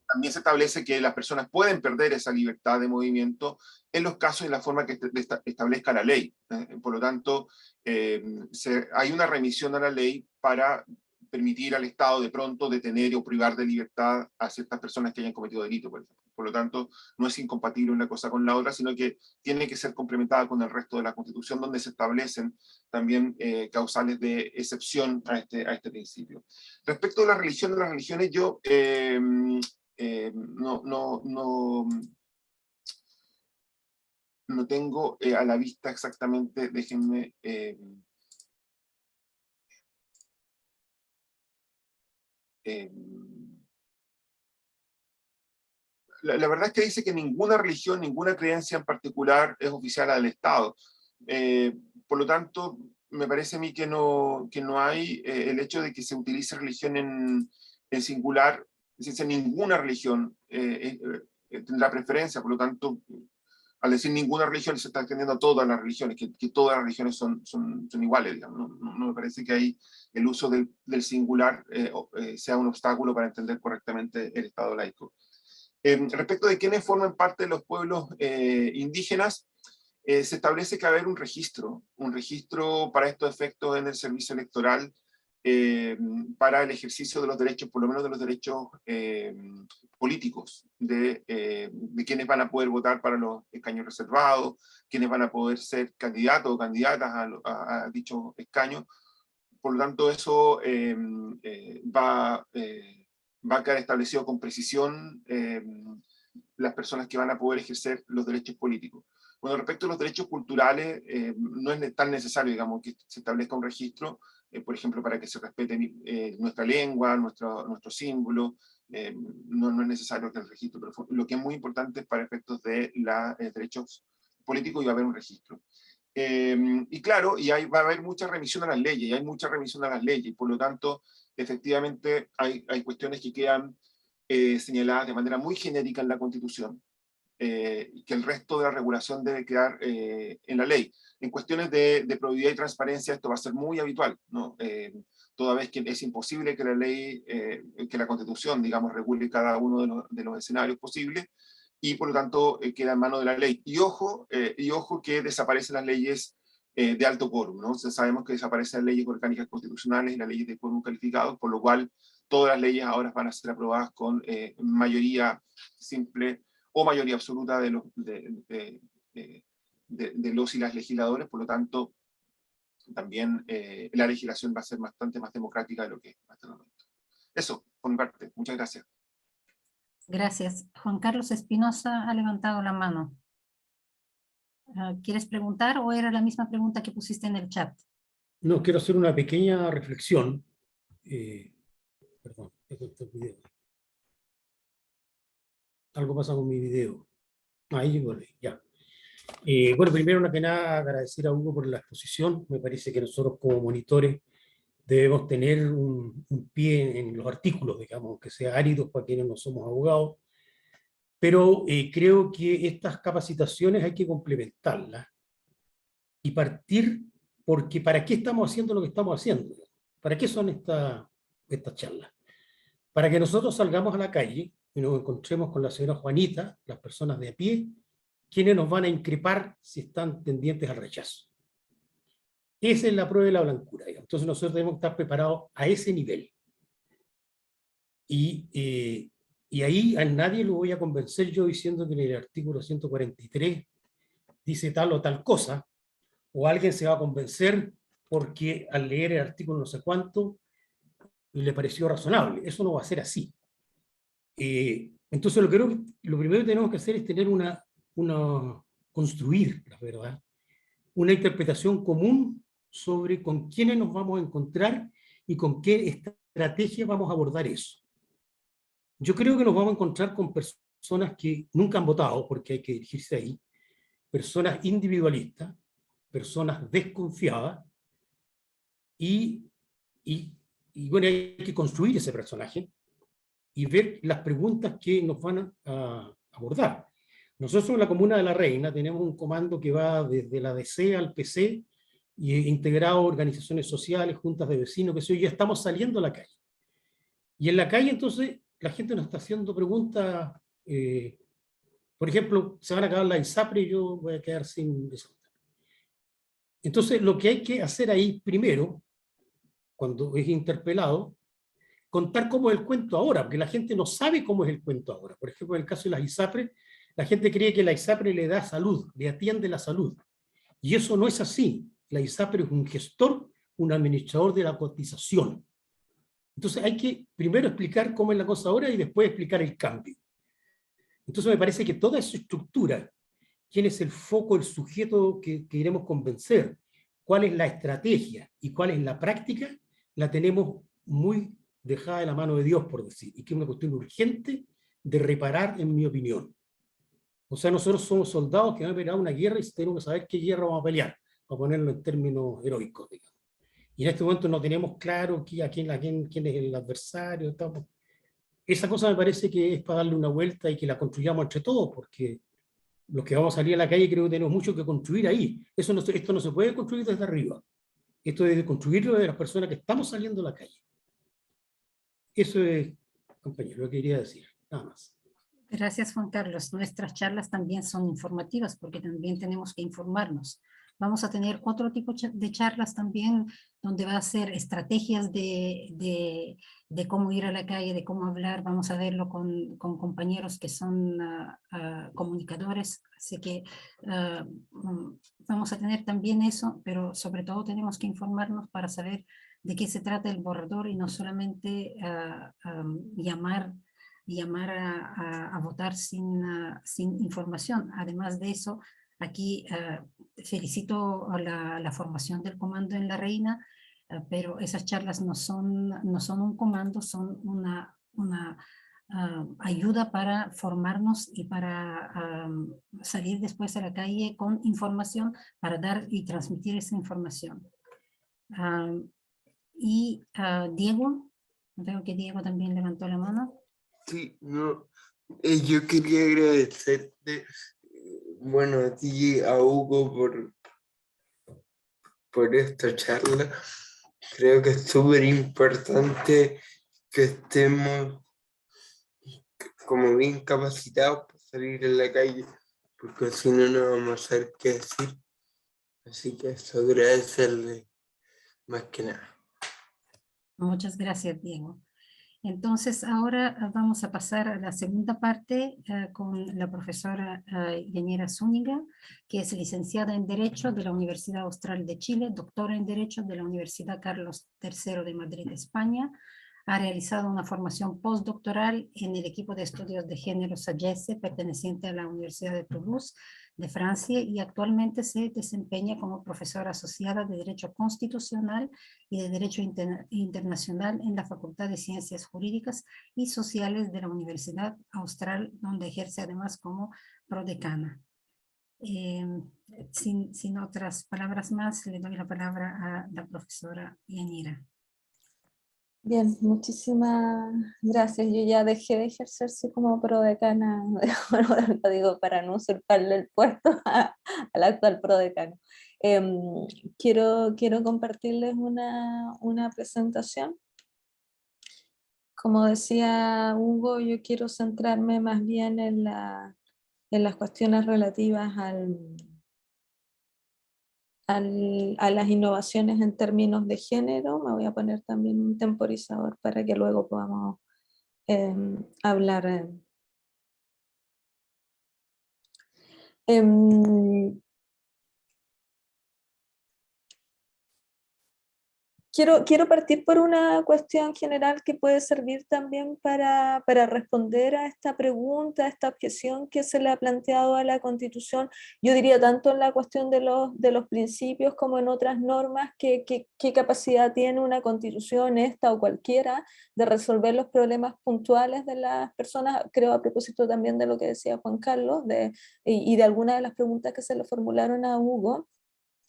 también se establece que las personas pueden perder esa libertad de movimiento en los casos y en la forma que establezca la ley. Por lo tanto, hay una remisión a la ley para permitir al Estado de pronto detener o privar de libertad a ciertas personas que hayan cometido delito, por ejemplo. Por lo tanto, no es incompatible una cosa con la otra, sino que tiene que ser complementada con el resto de la Constitución, donde se establecen también causales de excepción a este principio. Respecto a la religión de las religiones, yo no tengo a la vista exactamente, déjenme... la verdad es que dice que ninguna religión, ninguna creencia en particular es oficial al Estado. Por lo tanto, me parece a mí que no hay el hecho de que se utilice religión en singular, es decir, ninguna religión tendrá preferencia, por lo tanto, al decir ninguna religión se está extendiendo a todas las religiones, que todas las religiones son iguales, digamos. No me parece que ahí el uso del singular sea un obstáculo para entender correctamente el Estado laico. Respecto de quiénes forman parte de los pueblos indígenas, se establece que va a haber un registro para estos efectos en el servicio electoral para el ejercicio de los derechos, por lo menos de los derechos políticos, de quienes van a poder votar para los escaños reservados, quienes van a poder ser candidatos o candidatas a dichos escaños. Por lo tanto, eso va a quedar establecido con precisión las personas que van a poder ejercer los derechos políticos. Bueno, respecto a los derechos culturales, no es tan necesario, digamos, que se establezca un registro, por ejemplo, para que se respete nuestra lengua, nuestro símbolo, no es necesario que el registro, pero lo que es muy importante es para efectos de los derechos políticos y va a haber un registro. Y claro, va a haber mucha revisión a las leyes, y hay mucha revisión a las leyes, y por lo tanto, efectivamente, hay cuestiones que quedan señaladas de manera muy genérica en la Constitución, y que el resto de la regulación debe quedar en la ley. En cuestiones de probidad y transparencia esto va a ser muy habitual, ¿no? Toda vez que es imposible que la ley, que la Constitución, digamos, regule cada uno de los escenarios posibles, y por lo tanto queda en manos de la ley. Y ojo que desaparecen las leyes de alto quórum, ¿no? Entonces sabemos que desaparecen las leyes orgánicas constitucionales y las leyes de quórum calificado, por lo cual todas las leyes ahora van a ser aprobadas con mayoría simple o mayoría absoluta de los y las legisladores, por lo tanto, también la legislación va a ser bastante más democrática de lo que es hasta el momento. Eso, por mi parte. Muchas gracias. Gracias. Juan Carlos Espinosa ha levantado la mano. ¿Quieres preguntar o era la misma pregunta que pusiste en el chat? No, quiero hacer una pequeña reflexión. Perdón, esto es el video. Algo pasa con mi video. Ahí, bueno, ya. Bueno, primero que nada, agradecer a Hugo por la exposición. Me parece que nosotros como monitores debemos tener un pie en los artículos, digamos, que sea áridos para quienes no somos abogados, pero creo que estas capacitaciones hay que complementarlas y partir, porque ¿para qué estamos haciendo lo que estamos haciendo? ¿Para qué son estas charlas? Para que nosotros salgamos a la calle y nos encontremos con la señora Juanita, las personas de a pie, quienes nos van a increpar si están tendientes al rechazo. Esa es la prueba de la blancura, digamos. Entonces nosotros debemos estar preparados a ese nivel. Y ahí a nadie lo voy a convencer yo diciendo que en el artículo 143 dice tal o tal cosa, o alguien se va a convencer porque al leer el artículo no sé cuánto le pareció razonable. Eso no va a ser así. Entonces lo primero que tenemos que hacer es tener construir, la verdad, una interpretación común sobre con quiénes nos vamos a encontrar y con qué estrategia vamos a abordar eso. Yo creo que nos vamos a encontrar con personas que nunca han votado, porque hay que dirigirse ahí, personas individualistas, personas desconfiadas, y bueno, hay que construir ese personaje y ver las preguntas que nos van a abordar. Nosotros en la Comuna de La Reina tenemos un comando que va desde la DC al PC, y integrado organizaciones sociales, juntas de vecinos, que sé yo, ya estamos saliendo a la calle. Y en la calle entonces la gente nos está haciendo preguntas, por ejemplo, se van a acabar la ISAPRE y yo voy a quedar sin eso. Entonces lo que hay que hacer ahí primero, cuando es interpelado, contar cómo es el cuento ahora, porque la gente no sabe cómo es el cuento ahora. Por ejemplo, en el caso de las ISAPRE, la gente cree que la ISAPRE le da salud, le atiende la salud. Y eso no es así. La ISAPRE es un gestor, un administrador de la cotización. Entonces hay que primero explicar cómo es la cosa ahora y después explicar el cambio. Entonces me parece que toda esa estructura, quién es el foco, el sujeto que queremos convencer, cuál es la estrategia y cuál es la práctica, la tenemos muy dejada de la mano de Dios, por decir, y que es una cuestión urgente de reparar, en mi opinión. O sea, nosotros somos soldados que van a pelear una guerra y tenemos que saber qué guerra vamos a pelear, para ponerlo en términos heroicos, digamos. Y en este momento no tenemos claro quién es el adversario. Estamos. Esa cosa me parece que es para darle una vuelta y que la construyamos entre todos, porque los que vamos a salir a la calle creo que tenemos mucho que construir ahí. Esto no se puede construir desde arriba. Esto es de construirlo de las personas que estamos saliendo a la calle. Eso es, compañero, lo que quería decir. Nada más. Ok, Gracias, Juan Carlos. Nuestras charlas también son informativas porque también tenemos que informarnos. Vamos a tener otro tipo de charlas también donde va a ser estrategias de cómo ir a la calle, de cómo hablar. Vamos a verlo con compañeros que son comunicadores. Así que vamos a tener también eso, pero sobre todo tenemos que informarnos para saber de qué se trata el borrador y no solamente llamar a votar sin información. Además de eso, aquí felicito a la formación del comando en La Reina, pero esas charlas no son un comando, son una ayuda para formarnos y para salir después a la calle con información para dar y transmitir esa información. Diego, veo que Diego también levantó la mano. Sí, no, yo quería agradecerte, bueno, a ti y a Hugo por esta charla. Creo que es súper importante que estemos como bien capacitados para salir en la calle, porque si no, no vamos a saber qué decir. Así que eso, agradecerle más que nada. Muchas gracias, Diego. Entonces, ahora vamos a pasar a la segunda parte con la profesora Yanira Zúñiga, que es licenciada en Derecho de la Universidad Austral de Chile, doctora en Derecho de la Universidad Carlos III de Madrid, España. Ha realizado una formación postdoctoral en el equipo de estudios de género SAGESE, perteneciente a la Universidad de Toulouse, de Francia, y actualmente se desempeña como profesora asociada de Derecho Constitucional y de Derecho Internacional en la Facultad de Ciencias Jurídicas y Sociales de la Universidad Austral, donde ejerce además como prodecana. Sin otras palabras más, le doy la palabra a la profesora Yanira. Bien, muchísimas gracias. Yo ya dejé de ejercerse como prodecana, bueno, lo digo para no usurparle el puesto al actual prodecano. Quiero compartirles una presentación. Como decía Hugo, yo quiero centrarme más bien en las cuestiones relativas a las innovaciones en términos de género. Me voy a poner también un temporizador para que luego podamos hablar. Quiero partir por una cuestión general que puede servir también para responder a esta pregunta, a esta objeción que se le ha planteado a la Constitución. Yo diría tanto en la cuestión de los principios como en otras normas, qué capacidad tiene una Constitución, esta o cualquiera, de resolver los problemas puntuales de las personas. Creo, a propósito también de lo que decía Juan Carlos y de algunas de las preguntas que se le formularon a Hugo.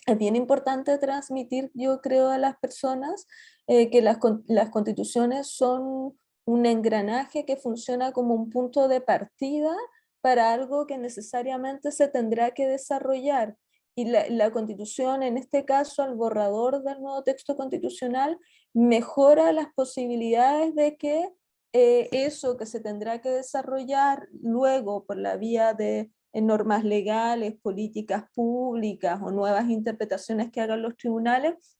Es bien importante transmitir, yo creo, a las personas que las constituciones son un engranaje que funciona como un punto de partida para algo que necesariamente se tendrá que desarrollar. Y la constitución, en este caso, el borrador del nuevo texto constitucional, mejora las posibilidades de que eso que se tendrá que desarrollar luego por la vía de normas legales, políticas públicas o nuevas interpretaciones que hagan los tribunales,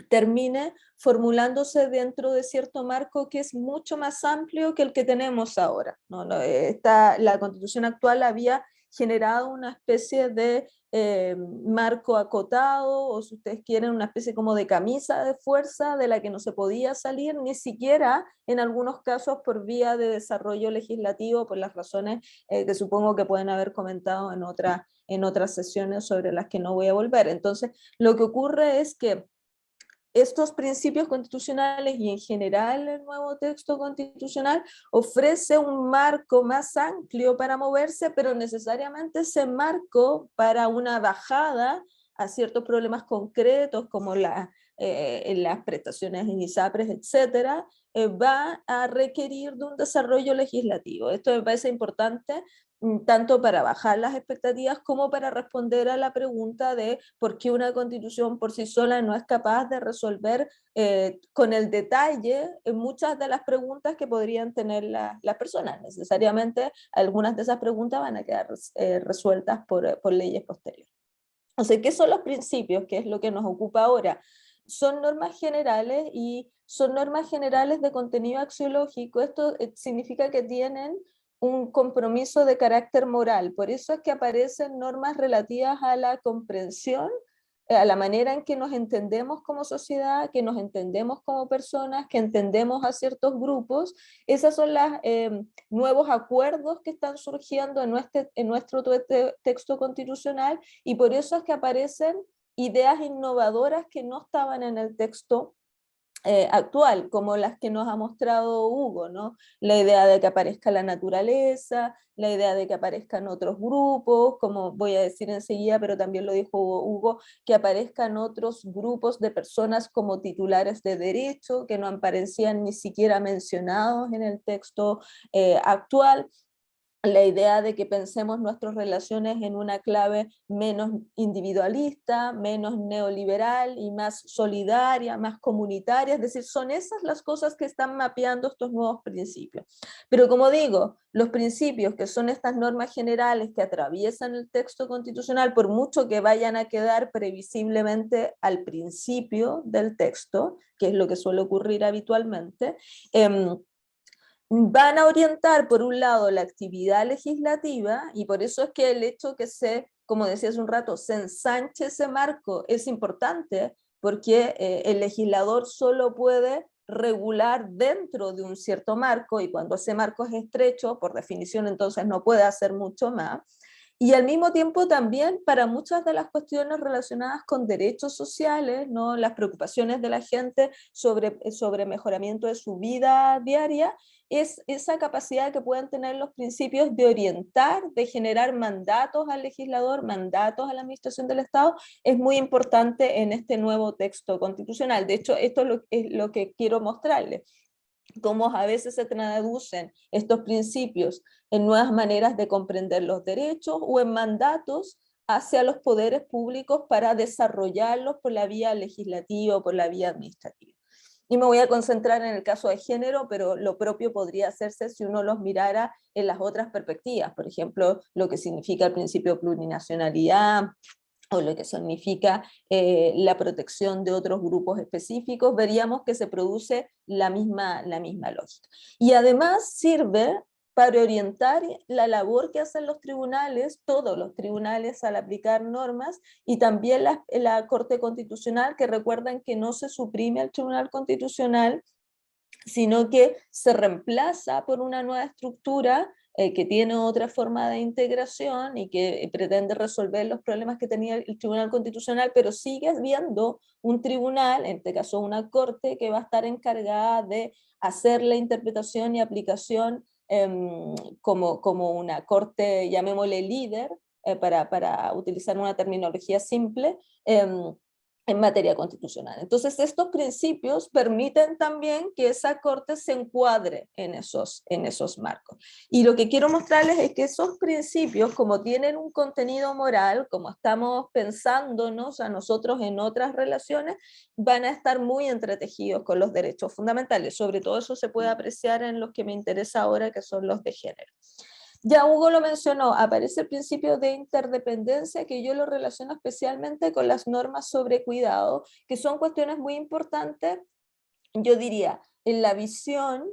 termine formulándose dentro de cierto marco que es mucho más amplio que el que tenemos ahora. La Constitución actual había generado una especie de marco acotado, o si ustedes quieren, una especie como de camisa de fuerza de la que no se podía salir, ni siquiera en algunos casos por vía de desarrollo legislativo, por las razones que supongo que pueden haber comentado en otras sesiones sobre las que no voy a volver. Entonces, lo que ocurre es que estos principios constitucionales y en general el nuevo texto constitucional ofrece un marco más amplio para moverse, pero necesariamente ese marco para una bajada a ciertos problemas concretos como las prestaciones en ISAPRES, etcétera, va a requerir de un desarrollo legislativo. Esto me parece importante tanto para bajar las expectativas como para responder a la pregunta de por qué una constitución por sí sola no es capaz de resolver con el detalle muchas de las preguntas que podrían tener las personas. Necesariamente algunas de esas preguntas van a quedar resueltas por leyes posteriores. O sea, ¿qué son los principios? ¿Qué es lo que nos ocupa ahora? Son normas generales y son normas generales de contenido axiológico. Esto significa que tienen un compromiso de carácter moral. Por eso es que aparecen normas relativas a la comprensión, a la manera en que nos entendemos como sociedad, que nos entendemos como personas, que entendemos a ciertos grupos. Esos son los nuevos acuerdos que están surgiendo en nuestro texto constitucional, y por eso es que aparecen ideas innovadoras que no estaban en el texto actual, como las que nos ha mostrado Hugo, ¿no? La idea de que aparezca la naturaleza, la idea de que aparezcan otros grupos, como voy a decir enseguida, pero también lo dijo Hugo, que aparezcan otros grupos de personas como titulares de derecho, que no aparecían ni siquiera mencionados en el texto actual. La idea de que pensemos nuestras relaciones en una clave menos individualista, menos neoliberal y más solidaria, más comunitaria, es decir, son esas las cosas que están mapeando estos nuevos principios. Pero como digo, los principios que son estas normas generales que atraviesan el texto constitucional, por mucho que vayan a quedar previsiblemente al principio del texto, que es lo que suele ocurrir habitualmente, van a orientar por un lado la actividad legislativa, y por eso es que el hecho que como decía hace un rato, se ensanche ese marco es importante, porque el legislador solo puede regular dentro de un cierto marco, y cuando ese marco es estrecho, por definición entonces no puede hacer mucho más. Y al mismo tiempo también para muchas de las cuestiones relacionadas con derechos sociales, ¿no? Las preocupaciones de la gente sobre mejoramiento de su vida diaria, es esa capacidad que pueden tener los principios de orientar, de generar mandatos al legislador, mandatos a la administración del Estado, es muy importante en este nuevo texto constitucional. De hecho, esto es lo que quiero mostrarles, cómo a veces se traducen estos principios en nuevas maneras de comprender los derechos o en mandatos hacia los poderes públicos para desarrollarlos por la vía legislativa o por la vía administrativa. Y me voy a concentrar en el caso de género, pero lo propio podría hacerse si uno los mirara en las otras perspectivas, por ejemplo, lo que significa el principio de plurinacionalidad, o lo que significa la protección de otros grupos específicos, veríamos que se produce la misma lógica. Y además sirve para orientar la labor que hacen los tribunales, todos los tribunales al aplicar normas, y también la Corte Constitucional, que recuerdan que no se suprime al Tribunal Constitucional, sino que se reemplaza por una nueva estructura que tiene otra forma de integración y que pretende resolver los problemas que tenía el Tribunal Constitucional, pero sigue habiendo un tribunal, en este caso una corte, que va a estar encargada de hacer la interpretación y aplicación como una corte, llamémosle líder, para utilizar una terminología simple, en materia constitucional. Entonces, estos principios permiten también que esa corte se encuadre en esos marcos. Y lo que quiero mostrarles es que esos principios, como tienen un contenido moral, como estamos pensándonos a nosotros en otras relaciones, van a estar muy entretejidos con los derechos fundamentales. Sobre todo eso se puede apreciar en los que me interesa ahora, que son los de género. Ya Hugo lo mencionó, aparece el principio de interdependencia, que yo lo relaciono especialmente con las normas sobre cuidado, que son cuestiones muy importantes, yo diría, en la visión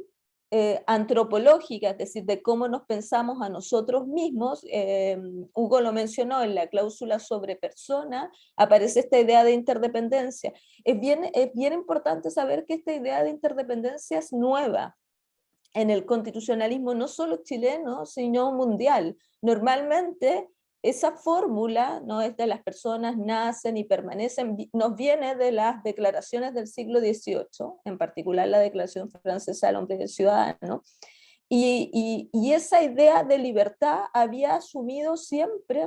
antropológica, es decir, de cómo nos pensamos a nosotros mismos. Hugo lo mencionó, en la cláusula sobre persona aparece esta idea de interdependencia. Es bien importante saber que esta idea de interdependencia es nueva en el constitucionalismo, no solo chileno, sino mundial. Normalmente esa fórmula, ¿no?, es de las personas nacen y permanecen, nos viene de las declaraciones del siglo XVIII, en particular la Declaración Francesa del Hombre y del Ciudadano, y esa idea de libertad había asumido siempre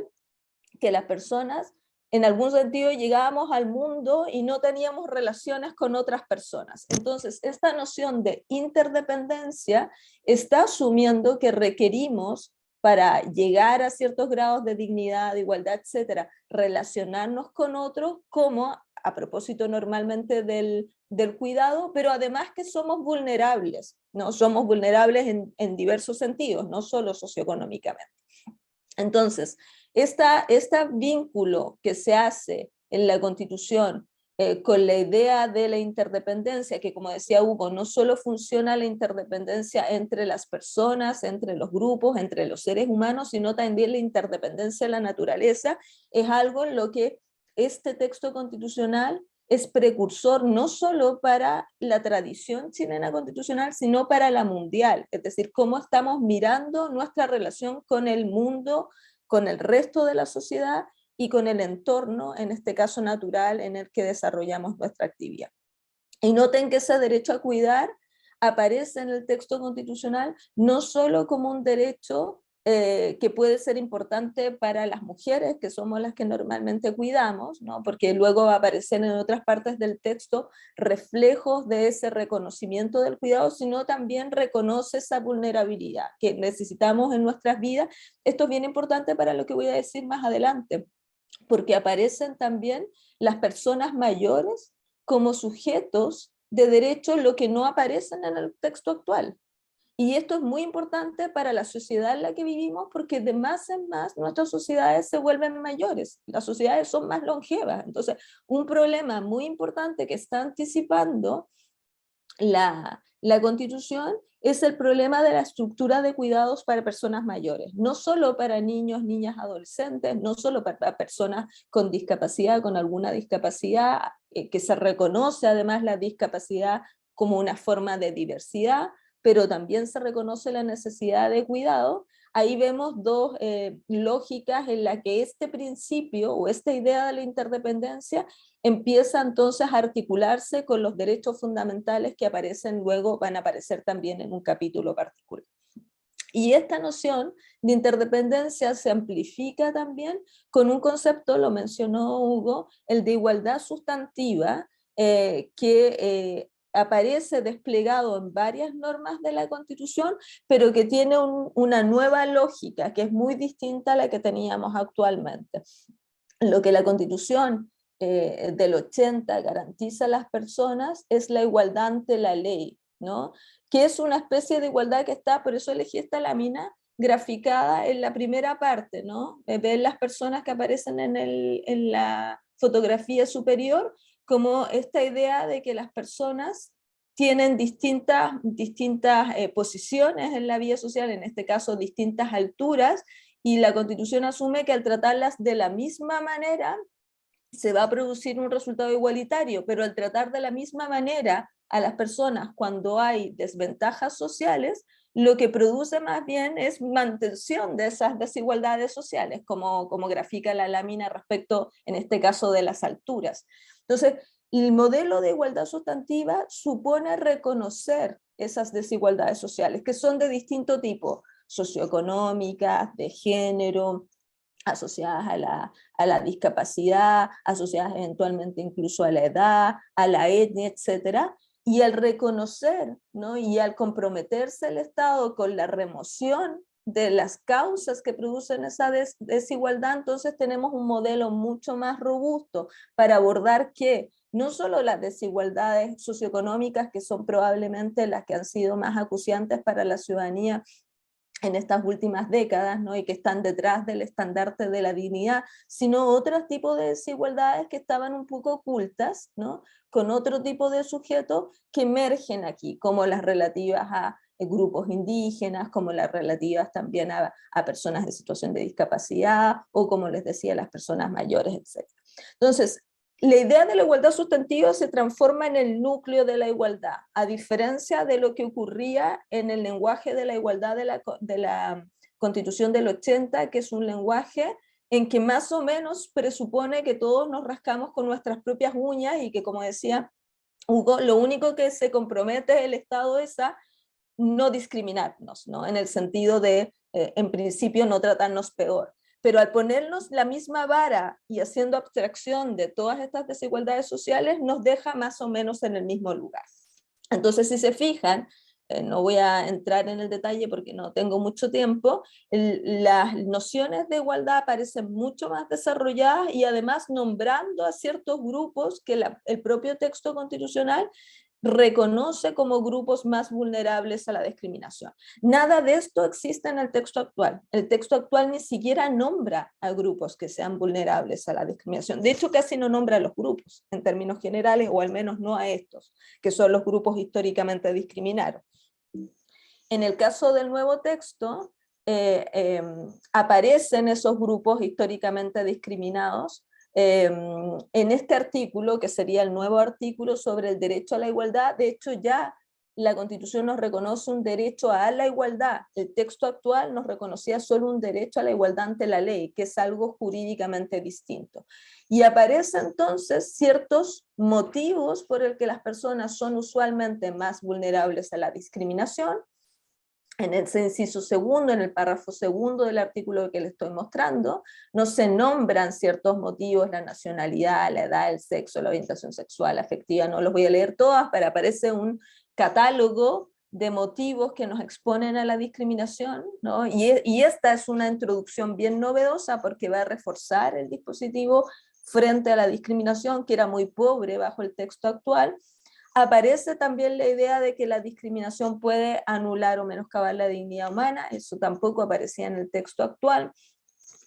que las personas en algún sentido llegábamos al mundo y no teníamos relaciones con otras personas. Entonces, esta noción de interdependencia está asumiendo que requerimos para llegar a ciertos grados de dignidad, de igualdad, etcétera, relacionarnos con otros, como a propósito normalmente del cuidado, pero además que somos vulnerables, ¿no? Somos vulnerables en diversos sentidos, no solo socioeconómicamente. Entonces, este vínculo que se hace en la Constitución con la idea de la interdependencia, que como decía Hugo, no solo funciona la interdependencia entre las personas, entre los grupos, entre los seres humanos, sino también la interdependencia de la naturaleza, es algo en lo que este texto constitucional es precursor no solo para la tradición chilena constitucional, sino para la mundial, es decir, cómo estamos mirando nuestra relación con el mundo, con el resto de la sociedad y con el entorno, en este caso natural, en el que desarrollamos nuestra actividad. Y noten que ese derecho a cuidar aparece en el texto constitucional no solo como un derecho que puede ser importante para las mujeres, que somos las que normalmente cuidamos, ¿no? Porque luego va a aparecer en otras partes del texto reflejos de ese reconocimiento del cuidado, sino también reconoce esa vulnerabilidad que necesitamos en nuestras vidas. Esto es bien importante para lo que voy a decir más adelante, porque aparecen también las personas mayores como sujetos de derechos, lo que no aparecen en el texto actual. Y esto es muy importante para la sociedad en la que vivimos, porque de más en más nuestras sociedades se vuelven mayores, las sociedades son más longevas. Entonces, un problema muy importante que está anticipando la Constitución es el problema de la estructura de cuidados para personas mayores, no solo para niños, niñas, adolescentes, no solo para personas con discapacidad, con alguna discapacidad, que se reconoce además la discapacidad como una forma de diversidad, pero también se reconoce la necesidad de cuidado. Ahí vemos dos lógicas en las que este principio o esta idea de la interdependencia empieza entonces a articularse con los derechos fundamentales que aparecen luego, van a aparecer también en un capítulo particular. Y esta noción de interdependencia se amplifica también con un concepto, lo mencionó Hugo, el de igualdad sustantiva, que aparece desplegado en varias normas de la Constitución, pero que tiene una nueva lógica que es muy distinta a la que teníamos actualmente. Lo que la Constitución del 80 garantiza a las personas es la igualdad ante la ley, ¿no? Que es una especie de igualdad que está, por eso elegí esta lámina, graficada en la primera parte, ¿no? Ven las personas que aparecen en la fotografía superior, como esta idea de que las personas tienen distintas posiciones en la vida social, en este caso distintas alturas, y la Constitución asume que al tratarlas de la misma manera se va a producir un resultado igualitario, pero al tratar de la misma manera a las personas cuando hay desventajas sociales, lo que produce más bien es mantención de esas desigualdades sociales, como grafica la lámina respecto, en este caso, de las alturas. Entonces, el modelo de igualdad sustantiva supone reconocer esas desigualdades sociales, que son de distinto tipo, socioeconómicas, de género, asociadas a la discapacidad, asociadas eventualmente incluso a la edad, a la etnia, etcétera. Y al reconocer, ¿no? Y al comprometerse el Estado con la remoción de las causas que producen esa desigualdad, entonces tenemos un modelo mucho más robusto para abordar que no solo las desigualdades socioeconómicas, que son probablemente las que han sido más acuciantes para la ciudadanía en estas últimas décadas, ¿no? Y que están detrás del estandarte de la dignidad, sino otros tipos de desigualdades que estaban un poco ocultas, ¿no? Con otro tipo de sujetos que emergen aquí, como las relativas a grupos indígenas, como las relativas también a personas en situación de discapacidad, o como les decía, las personas mayores, etc. Entonces, la idea de la igualdad sustantiva se transforma en el núcleo de la igualdad, a diferencia de lo que ocurría en el lenguaje de la igualdad de la Constitución del 80, que es un lenguaje en que más o menos presupone que todos nos rascamos con nuestras propias uñas y que, como decía Hugo, lo único que se compromete el Estado es a no discriminarnos, ¿no? En el sentido de, en principio, no tratarnos peor. Pero al ponernos la misma vara y haciendo abstracción de todas estas desigualdades sociales, nos deja más o menos en el mismo lugar. Entonces, si se fijan, no voy a entrar en el detalle porque no tengo mucho tiempo, las nociones de igualdad aparecen mucho más desarrolladas y además nombrando a ciertos grupos que el propio texto constitucional reconoce como grupos más vulnerables a la discriminación. Nada de esto existe en el texto actual. El texto actual ni siquiera nombra a grupos que sean vulnerables a la discriminación. De hecho, casi no nombra a los grupos en términos generales, o al menos no a estos, que son los grupos históricamente discriminados. En el caso del nuevo texto, aparecen esos grupos históricamente discriminados en este artículo, que sería el nuevo artículo sobre el derecho a la igualdad. De hecho, ya la Constitución nos reconoce un derecho a la igualdad. El texto actual nos reconocía solo un derecho a la igualdad ante la ley, que es algo jurídicamente distinto. Y aparecen entonces ciertos motivos por el que las personas son usualmente más vulnerables a la discriminación. En el inciso segundo, en el párrafo segundo del artículo que les estoy mostrando, no se nombran ciertos motivos, la nacionalidad, la edad, el sexo, la orientación sexual, afectiva, no los voy a leer todas, pero aparece un catálogo de motivos que nos exponen a la discriminación, ¿no? Y esta es una introducción bien novedosa porque va a reforzar el dispositivo frente a la discriminación, que era muy pobre bajo el texto actual. Aparece también la idea de que la discriminación puede anular o menoscabar la dignidad humana, eso tampoco aparecía en el texto actual.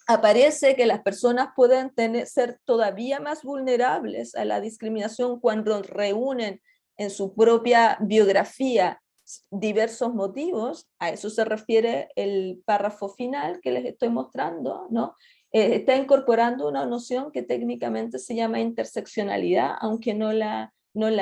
Aparece que las personas pueden ser todavía más vulnerables a la discriminación cuando reúnen en su propia biografía diversos motivos, a eso se refiere el párrafo final que les estoy mostrando, ¿no? Está incorporando una noción que técnicamente se llama interseccionalidad, aunque no la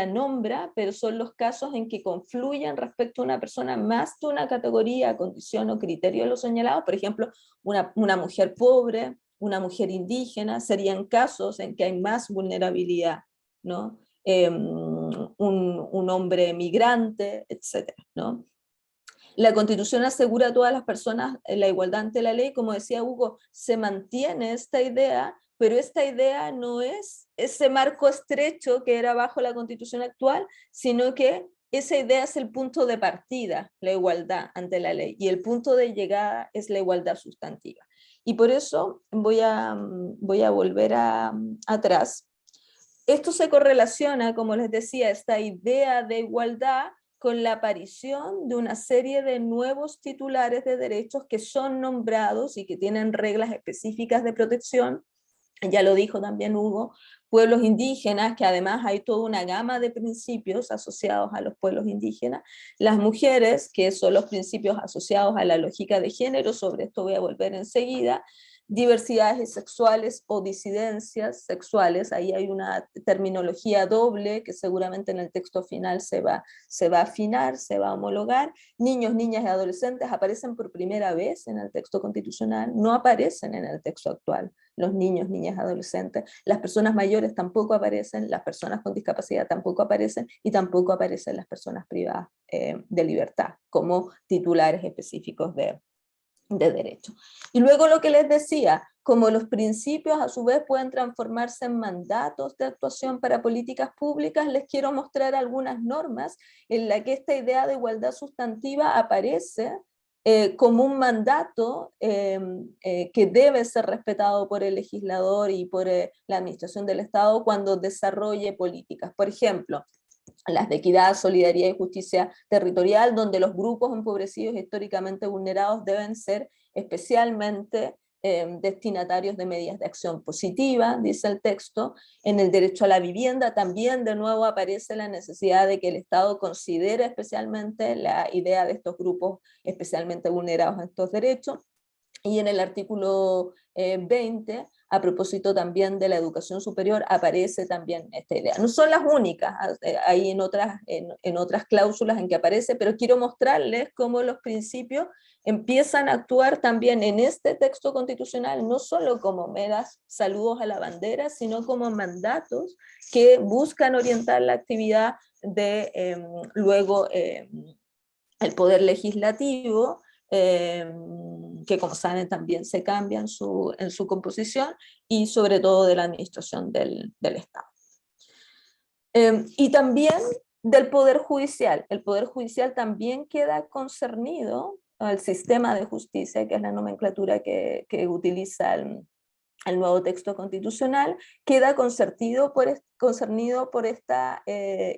nombra, pero son los casos en que confluyen respecto a una persona más de una categoría, condición o criterio de los señalados. Por ejemplo, una mujer pobre, una mujer indígena, serían casos en que hay más vulnerabilidad, ¿no? Un hombre migrante, etcétera, ¿no? La Constitución asegura a todas las personas la igualdad ante la ley, como decía Hugo, se mantiene esta idea, pero esta idea no es ese marco estrecho que era bajo la Constitución actual, sino que esa idea es el punto de partida, la igualdad ante la ley, y el punto de llegada es la igualdad sustantiva. Y por eso voy a volver atrás. Esto se correlaciona, como les decía, esta idea de igualdad con la aparición de una serie de nuevos titulares de derechos que son nombrados y que tienen reglas específicas de protección. Ya lo dijo también Hugo, pueblos indígenas, que además hay toda una gama de principios asociados a los pueblos indígenas. Las mujeres, que son los principios asociados a la lógica de género, sobre esto voy a volver enseguida. Diversidades sexuales o disidencias sexuales, ahí hay una terminología doble que seguramente en el texto final se va a afinar, se va a homologar. Niños, niñas y adolescentes aparecen por primera vez en el texto constitucional, no aparecen en el texto actual. Los niños, niñas, adolescentes, las personas mayores tampoco aparecen, las personas con discapacidad tampoco aparecen, y tampoco aparecen las personas privadas de libertad como titulares específicos de derecho. Y luego lo que les decía, como los principios a su vez pueden transformarse en mandatos de actuación para políticas públicas, les quiero mostrar algunas normas en las que esta idea de igualdad sustantiva aparece como un mandato que debe ser respetado por el legislador y por la administración del Estado cuando desarrolle políticas. Por ejemplo, las de equidad, solidaridad y justicia territorial, donde los grupos empobrecidos históricamente vulnerados deben ser especialmente destinatarios de medidas de acción positiva, dice el texto. En el derecho a la vivienda también de nuevo aparece la necesidad de que el Estado considere especialmente la idea de estos grupos especialmente vulnerados a estos derechos. Y en el artículo 20, a propósito también de la educación superior, aparece también esta idea. No son las únicas, hay en otras cláusulas en que aparece, pero quiero mostrarles cómo los principios empiezan a actuar también en este texto constitucional, no solo como meras saludos a la bandera, sino como mandatos que buscan orientar la actividad de luego el poder legislativo, que como saben también se cambia en su composición, y sobre todo de la administración del Estado. Y también del Poder Judicial. El Poder Judicial también queda concernido al sistema de justicia, que es la nomenclatura que utiliza el nuevo texto constitucional, queda concernido por esta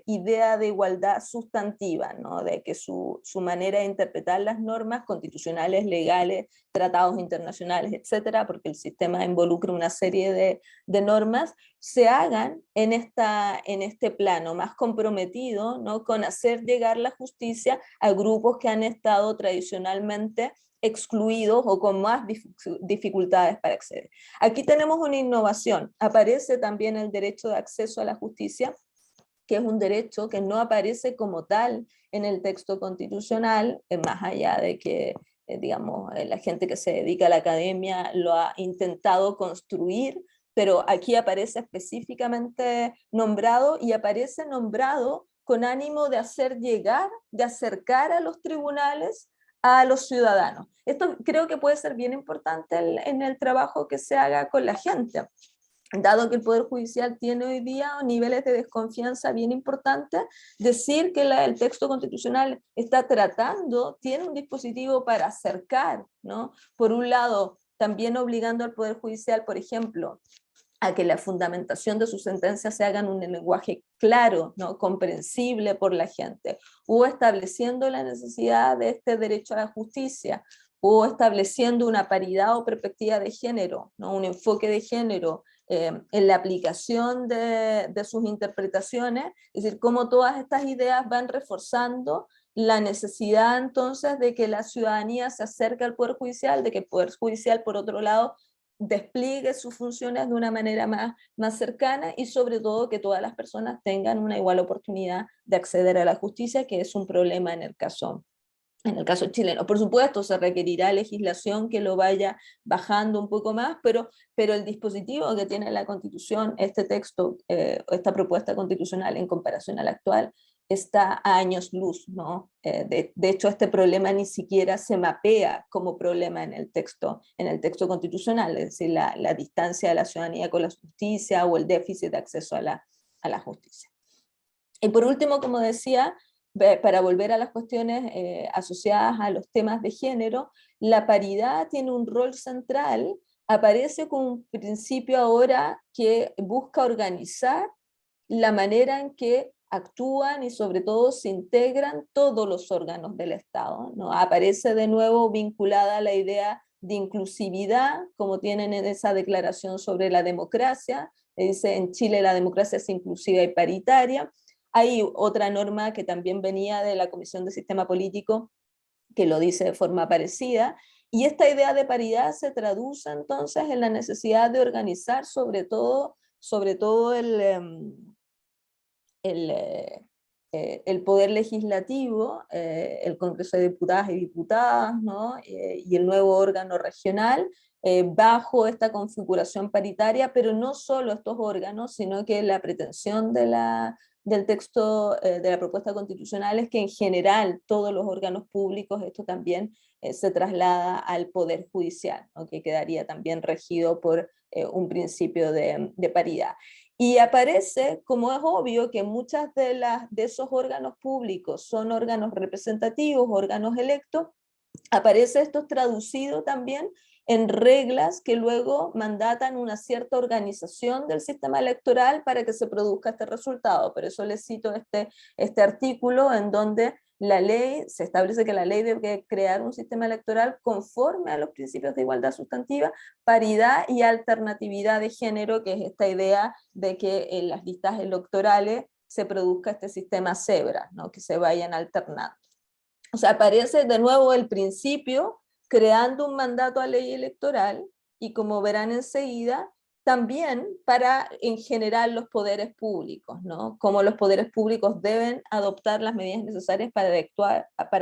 idea de igualdad sustantiva, ¿no? De que su manera de interpretar las normas constitucionales, legales, tratados internacionales, etcétera, porque el sistema involucra una serie de normas, se hagan en este plano más comprometido, ¿no? Con hacer llegar la justicia a grupos que han estado tradicionalmente excluidos o con más dificultades para acceder. Aquí tenemos una innovación. Aparece también el derecho de acceso a la justicia, que es un derecho que no aparece como tal en el texto constitucional, más allá de que, digamos, la gente que se dedica a la academia lo ha intentado construir, pero aquí aparece específicamente nombrado, y aparece nombrado con ánimo de hacer llegar, de acercar a los tribunales a los ciudadanos. Esto creo que puede ser bien importante en el trabajo que se haga con la gente, dado que el Poder Judicial tiene hoy día niveles de desconfianza bien importantes. Decir que el texto constitucional está tratando, tiene un dispositivo para acercar, ¿no? Por un lado, también obligando al Poder Judicial, por ejemplo, a que la fundamentación de sus sentencias se haga en un lenguaje claro, ¿no? Comprensible por la gente, o estableciendo la necesidad de este derecho a la justicia, o estableciendo una paridad o perspectiva de género, ¿no? Un enfoque de género en la aplicación de sus interpretaciones, es decir, cómo todas estas ideas van reforzando la necesidad entonces de que la ciudadanía se acerque al Poder Judicial, de que el Poder Judicial, por otro lado, despliegue sus funciones de una manera más cercana, y sobre todo que todas las personas tengan una igual oportunidad de acceder a la justicia, que es un problema en el caso chileno. Por supuesto, se requerirá legislación que lo vaya bajando un poco más, pero el dispositivo que tiene la Constitución, este texto, esta propuesta constitucional en comparación al actual, está a años luz, ¿no? De hecho, este problema ni siquiera se mapea como problema en el texto constitucional, es decir, la distancia de la ciudadanía con la justicia o el déficit de acceso a la justicia. Y por último, como decía, para volver a las cuestiones asociadas a los temas de género, la paridad tiene un rol central, aparece como un principio ahora que busca organizar la manera en que actúan y sobre todo se integran todos los órganos del Estado, ¿no? Aparece de nuevo vinculada a la idea de inclusividad, como tienen en esa declaración sobre la democracia, dice en Chile la democracia es inclusiva y paritaria. Hay otra norma que también venía de la Comisión de Sistema Político que lo dice de forma parecida, y esta idea de paridad se traduce entonces en la necesidad de organizar sobre todo el poder legislativo, el Congreso de Diputadas y Diputadas, ¿no? Y el nuevo órgano regional, bajo esta configuración paritaria, pero no solo estos órganos, sino que la pretensión del texto de la propuesta constitucional es que en general todos los órganos públicos, esto también se traslada al Poder Judicial, ¿no? Que quedaría también regido por un principio de paridad. Y aparece, como es obvio, que muchas de esos órganos públicos son órganos representativos, órganos electos, aparece esto traducido también en reglas que luego mandatan una cierta organización del sistema electoral para que se produzca este resultado. Por eso les cito este artículo en donde se establece que la ley debe crear un sistema electoral conforme a los principios de igualdad sustantiva, paridad y alternatividad de género, que es esta idea de que en las listas electorales se produzca este sistema cebra, ¿no? Que se vayan alternando. O sea, aparece de nuevo el principio creando un mandato a ley electoral, y como verán enseguida, también para en general los poderes públicos, ¿no? Cómo los poderes públicos deben adoptar las medidas necesarias para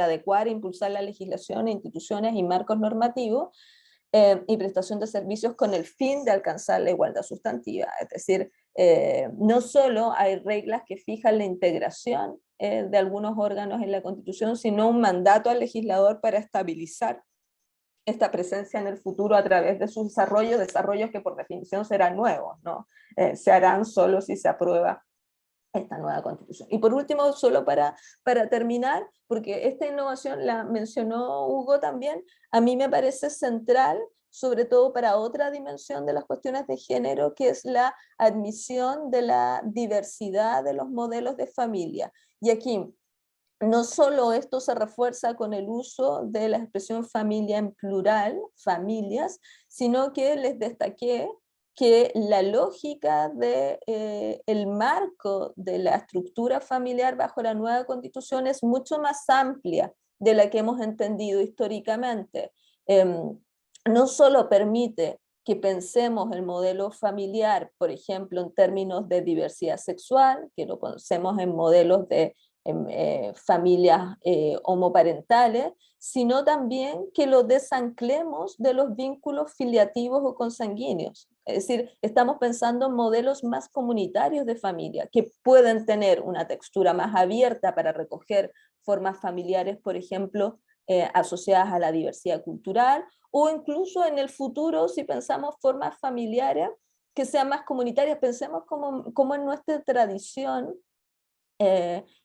adecuar e impulsar la legislación, instituciones y marcos normativos y prestación de servicios con el fin de alcanzar la igualdad sustantiva. Es decir, no solo hay reglas que fijan la integración de algunos órganos en la Constitución, sino un mandato al legislador para estabilizar esta presencia en el futuro a través de sus desarrollos que por definición serán nuevos, ¿no? Se harán solo si se aprueba esta nueva constitución. Y por último, solo para terminar, porque esta innovación la mencionó Hugo también, a mí me parece central, sobre todo para otra dimensión de las cuestiones de género, que es la admisión de la diversidad de los modelos de familia. Y aquí, no solo esto se refuerza con el uso de la expresión familia en plural, familias, sino que les destaqué que la lógica del marco de la estructura familiar bajo la nueva constitución es mucho más amplia de la que hemos entendido históricamente. No solo permite que pensemos el modelo familiar, por ejemplo, en términos de diversidad sexual, que lo pensemos en modelos de familias homoparentales, sino también que lo desanclemos de los vínculos filiativos o consanguíneos. Es decir, estamos pensando en modelos más comunitarios de familia, que pueden tener una textura más abierta para recoger formas familiares, por ejemplo, asociadas a la diversidad cultural, o incluso en el futuro, si pensamos formas familiares que sean más comunitarias, pensemos como en nuestra tradición.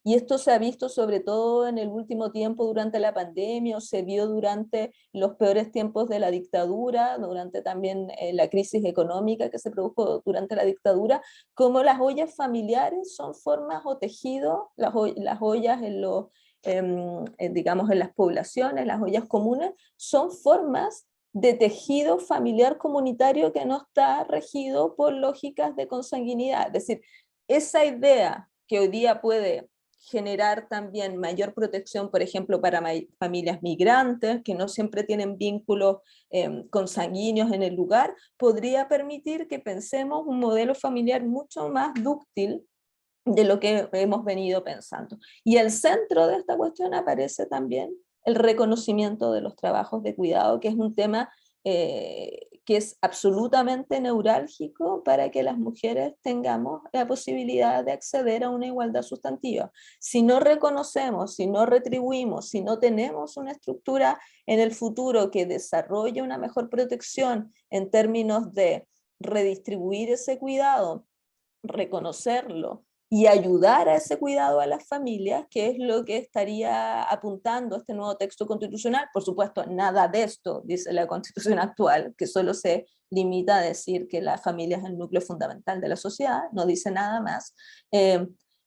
Y esto se ha visto sobre todo en el último tiempo durante la pandemia, o se vio durante los peores tiempos de la dictadura, durante también la crisis económica que se produjo durante la dictadura, como las ollas familiares son formas o tejidos, las ollas en los, digamos, en las poblaciones, las ollas comunes, son formas de tejido familiar comunitario que no está regido por lógicas de consanguinidad. Es decir, esa idea que hoy día puede generar también mayor protección, por ejemplo, para familias migrantes, que no siempre tienen vínculos consanguíneos en el lugar, podría permitir que pensemos un modelo familiar mucho más dúctil de lo que hemos venido pensando. Y al centro de esta cuestión aparece también el reconocimiento de los trabajos de cuidado, que es un tema que es absolutamente neurálgico para que las mujeres tengamos la posibilidad de acceder a una igualdad sustantiva. Si no reconocemos, si no retribuimos, si no tenemos una estructura en el futuro que desarrolle una mejor protección en términos de redistribuir ese cuidado, reconocerlo y ayudar a ese cuidado a las familias, que es lo que estaría apuntando este nuevo texto constitucional. Por supuesto, nada de esto dice la Constitución actual, que solo se limita a decir que la familia es el núcleo fundamental de la sociedad, no dice nada más.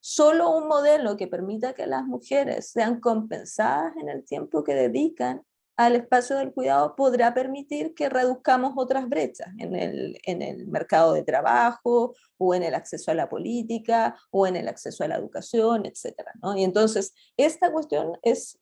Solo un modelo que permita que las mujeres sean compensadas en el tiempo que dedican al espacio del cuidado podrá permitir que reduzcamos otras brechas en el mercado de trabajo, o en el acceso a la política, o en el acceso a la educación, etc., ¿no? Y entonces, esta cuestión es,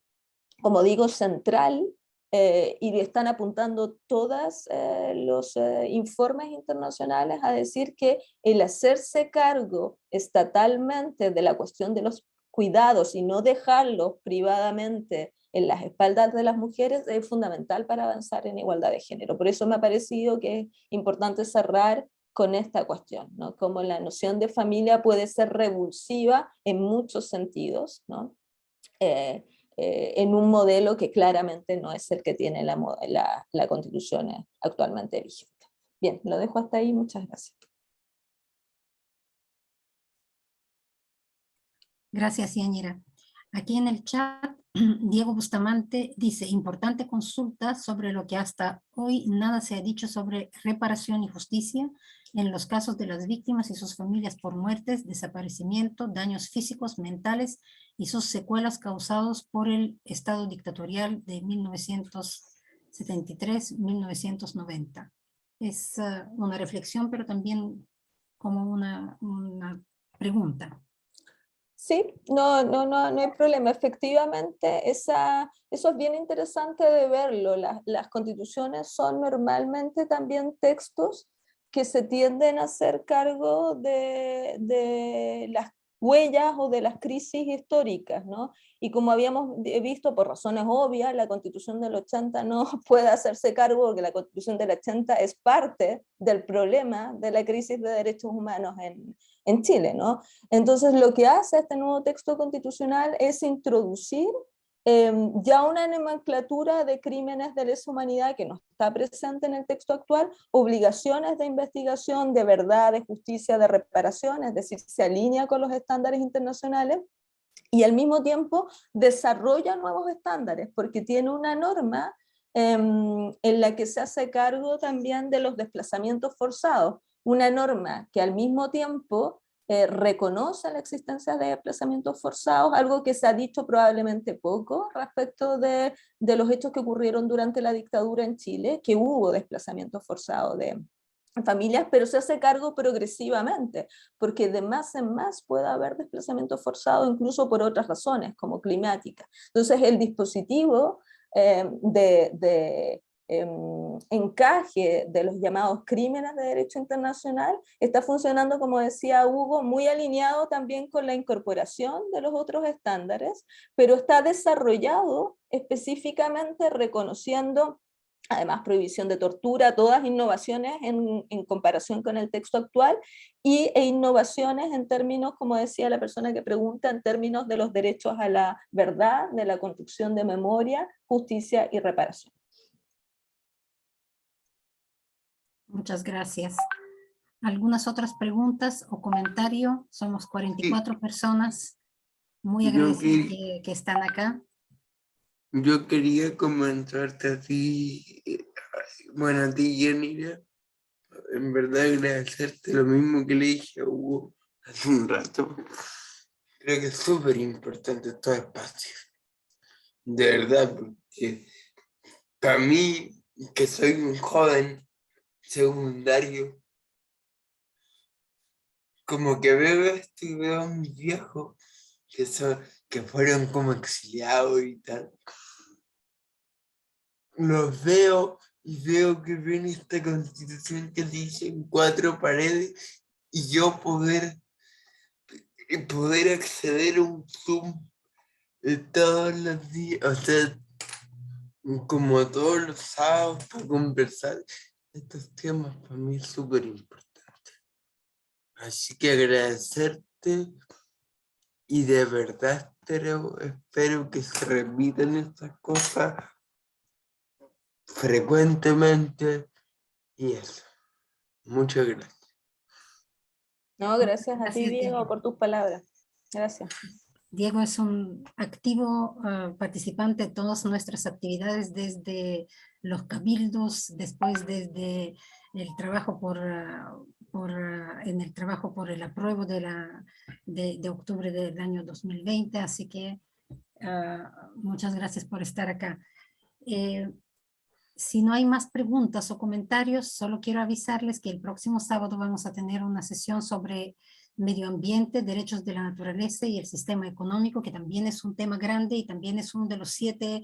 como digo, central, y están apuntando todos los informes internacionales a decir que el hacerse cargo estatalmente de la cuestión de los cuidados y no dejarlos privadamente en las espaldas de las mujeres es fundamental para avanzar en igualdad de género. Por eso me ha parecido que es importante cerrar con esta cuestión, ¿no? Como la noción de familia puede ser revulsiva en muchos sentidos, ¿no? En un modelo que claramente no es el que tiene la Constitución actualmente vigente. Bien, lo dejo hasta ahí, muchas gracias. Gracias, Yanira. Aquí en el chat, Diego Bustamante dice, importante consulta sobre lo que hasta hoy nada se ha dicho sobre reparación y justicia en los casos de las víctimas y sus familias por muertes, desaparecimiento, daños físicos, mentales y sus secuelas causados por el Estado dictatorial de 1973-1990. Es una reflexión, pero también como una pregunta. Sí, no hay problema. Efectivamente, eso es bien interesante de verlo. Las constituciones son normalmente también textos que se tienden a hacer cargo de las huellas o de las crisis históricas, ¿no? Y como habíamos visto, por razones obvias, la Constitución del 80 no puede hacerse cargo porque la Constitución del 80 es parte del problema de la crisis de derechos humanos en Chile, ¿no? Entonces lo que hace este nuevo texto constitucional es introducir ya una nomenclatura de crímenes de lesa humanidad que no está presente en el texto actual, obligaciones de investigación, de verdad, de justicia, de reparación, es decir, se alinea con los estándares internacionales y al mismo tiempo desarrolla nuevos estándares, porque tiene una norma en la que se hace cargo también de los desplazamientos forzados, una norma que al mismo tiempo reconoce la existencia de desplazamientos forzados, algo que se ha dicho probablemente poco respecto de los hechos que ocurrieron durante la dictadura en Chile, que hubo desplazamientos forzados de familias, pero se hace cargo progresivamente, porque de más en más puede haber desplazamientos forzados incluso por otras razones, como climáticas. Entonces el dispositivo de encaje de los llamados crímenes de derecho internacional está funcionando, como decía Hugo, muy alineado también con la incorporación de los otros estándares, pero está desarrollado específicamente reconociendo además prohibición de tortura, todas innovaciones en comparación con el texto actual e innovaciones en términos, como decía la persona que pregunta, en términos de los derechos a la verdad, de la construcción de memoria, justicia y reparación. Muchas gracias. ¿Algunas otras preguntas o comentarios? Somos 44 personas. Muy agradecidas que están acá. Yo quería comentarte a ti, bueno, a ti, Yanira, en verdad agradecerte lo mismo que le dije a Hugo hace un rato. Creo que es súper importante estos espacios, de verdad, porque para mí, que soy un joven secundario, como que veo esto y veo a mis viejos que fueron como exiliados y tal. Los veo y veo que viene esta constitución que dice en 4 paredes y yo poder acceder a un Zoom todos los días, o sea, como todos los sábados para conversar estos temas. Para mí es súper importante. Así que agradecerte y de verdad espero que se repitan estas cosas frecuentemente y eso. Muchas gracias. No, gracias a ti, Gracias, Diego, Diego. por tus palabras. Gracias. Diego es un activo participante de todas nuestras actividades, desde los cabildos, después desde el trabajo en el trabajo por el apruebo de octubre del año 2020, así que muchas gracias por estar acá. Si no hay más preguntas o comentarios, solo quiero avisarles que el próximo sábado vamos a tener una sesión sobre medio ambiente, derechos de la naturaleza y el sistema económico, que también es un tema grande y también es uno de los 7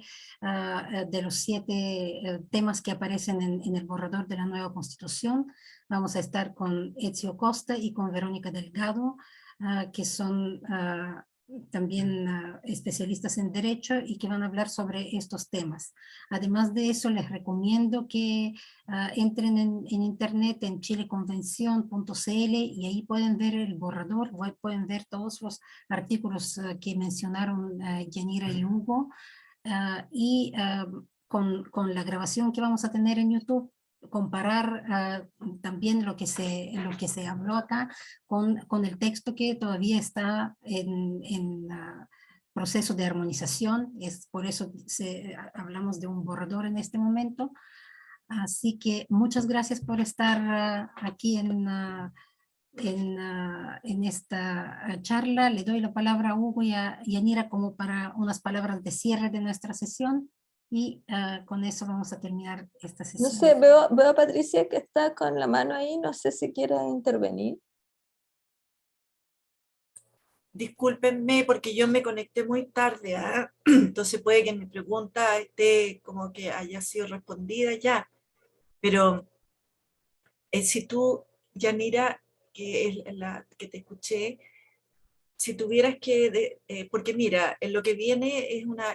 temas que aparecen en el borrador de la nueva Constitución. Vamos a estar con Ezio Costa y con Verónica Delgado, que son también especialistas en derecho y que van a hablar sobre estos temas. Además de eso, les recomiendo que entren en internet en chileconvención.cl y ahí pueden ver el borrador, pueden ver todos los artículos que mencionaron Yanira y Hugo, y con la grabación que vamos a tener en YouTube, comparar también lo que se habló acá con el texto que todavía está en proceso de armonización. Es por eso hablamos de un borrador en este momento. Así que muchas gracias por estar aquí en esta charla. Le doy la palabra a Hugo y a Yanira como para unas palabras de cierre de nuestra sesión. Y con eso vamos a terminar esta sesión. No sé, veo a Patricia que está con la mano ahí, no sé si quiere intervenir. Discúlpenme porque yo me conecté muy tarde, entonces puede que mi pregunta esté como que haya sido respondida ya, pero si tú, Yanira, que es la que te escuché, si tuvieras que, porque mira, en lo que viene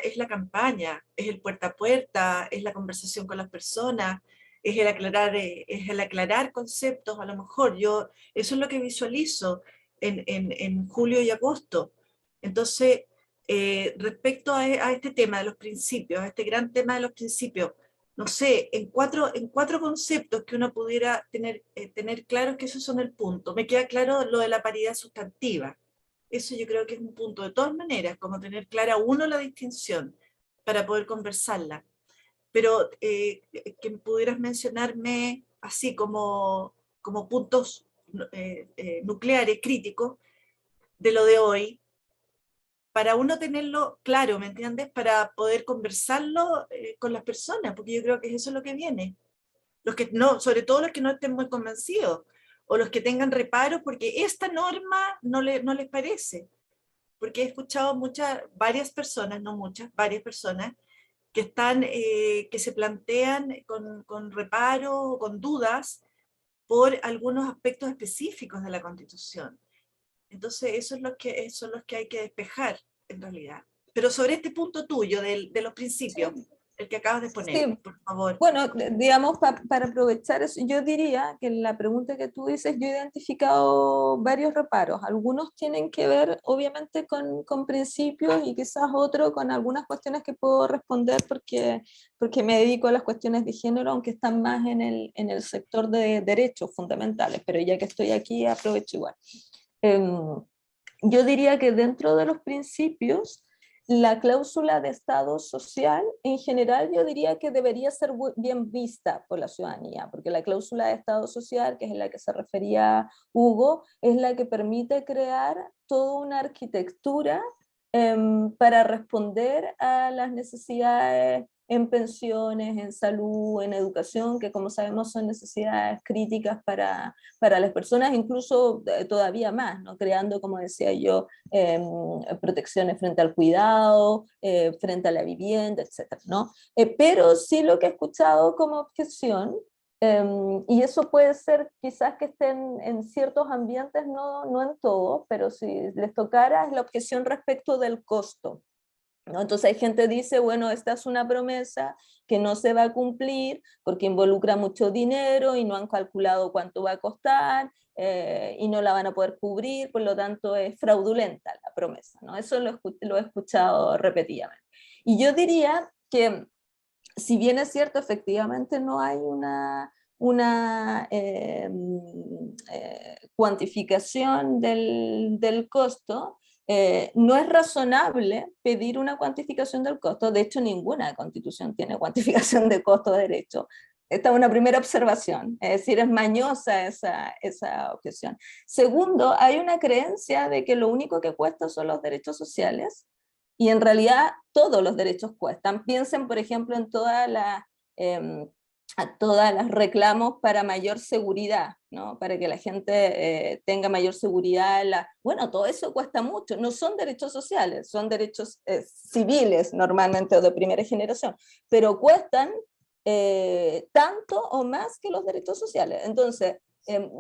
es la campaña, es el puerta a puerta, es la conversación con las personas, es el aclarar conceptos, a lo mejor eso es lo que visualizo en julio y agosto. Entonces, respecto a este tema de los principios, a este gran tema de los principios, no sé, en cuatro conceptos que uno pudiera tener claro que esos son el punto. Me queda claro lo de la paridad sustantiva. Eso yo creo que es un punto, de todas maneras, como tener clara uno la distinción para poder conversarla. Pero que pudieras mencionarme así como puntos nucleares, críticos de lo de hoy, para uno tenerlo claro, ¿me entiendes? Para poder conversarlo con las personas, porque yo creo que eso es lo que viene. Los que no, sobre todo los que no estén muy convencidos, o los que tengan reparos porque esta norma no les parece. Porque he escuchado varias personas, no muchas, varias personas, que se plantean con reparo o con dudas por algunos aspectos específicos de la Constitución. Entonces, eso son los que hay que despejar, en realidad. Pero sobre este punto tuyo, de los principios, Sí. el que acabas de poner, Sí. por favor. Bueno, digamos, para aprovechar eso, yo diría que en la pregunta que tú dices, yo he identificado varios reparos. Algunos tienen que ver, obviamente, con principios y quizás otro con algunas cuestiones que puedo responder porque me dedico a las cuestiones de género, aunque están más en el sector de derechos fundamentales, pero ya que estoy aquí, aprovecho igual. Yo diría que dentro de los principios, la cláusula de Estado social, en general, yo diría que debería ser bien vista por la ciudadanía, porque la cláusula de Estado social, que es la que se refería Hugo, es la que permite crear toda una arquitectura para responder a las necesidades en pensiones, en salud, en educación, que como sabemos son necesidades críticas para las personas, incluso todavía más, ¿no? Creando, como decía yo, protecciones frente al cuidado, frente a la vivienda, etcétera, ¿no? Pero sí lo que he escuchado como objeción, y eso puede ser quizás que estén en ciertos ambientes, no en todos, pero si les tocara, es la objeción respecto del costo, ¿no? Entonces hay gente que dice, bueno, esta es una promesa que no se va a cumplir porque involucra mucho dinero y no han calculado cuánto va a costar y no la van a poder cubrir, por lo tanto es fraudulenta la promesa, ¿no? Eso lo he escuchado repetidamente. Y yo diría que si bien es cierto, efectivamente no hay una cuantificación del costo, no es razonable pedir una cuantificación del costo. De hecho, ninguna constitución tiene cuantificación de costo de derecho. Esta es una primera observación, es decir, es mañosa esa objeción. Segundo, hay una creencia de que lo único que cuesta son los derechos sociales, y en realidad todos los derechos cuestan. Piensen, por ejemplo, en todas las reclamos para mayor seguridad, ¿no? Para que la gente tenga mayor seguridad. Bueno, todo eso cuesta mucho. No son derechos sociales, son derechos civiles normalmente o de primera generación, pero cuestan tanto o más que los derechos sociales. Entonces,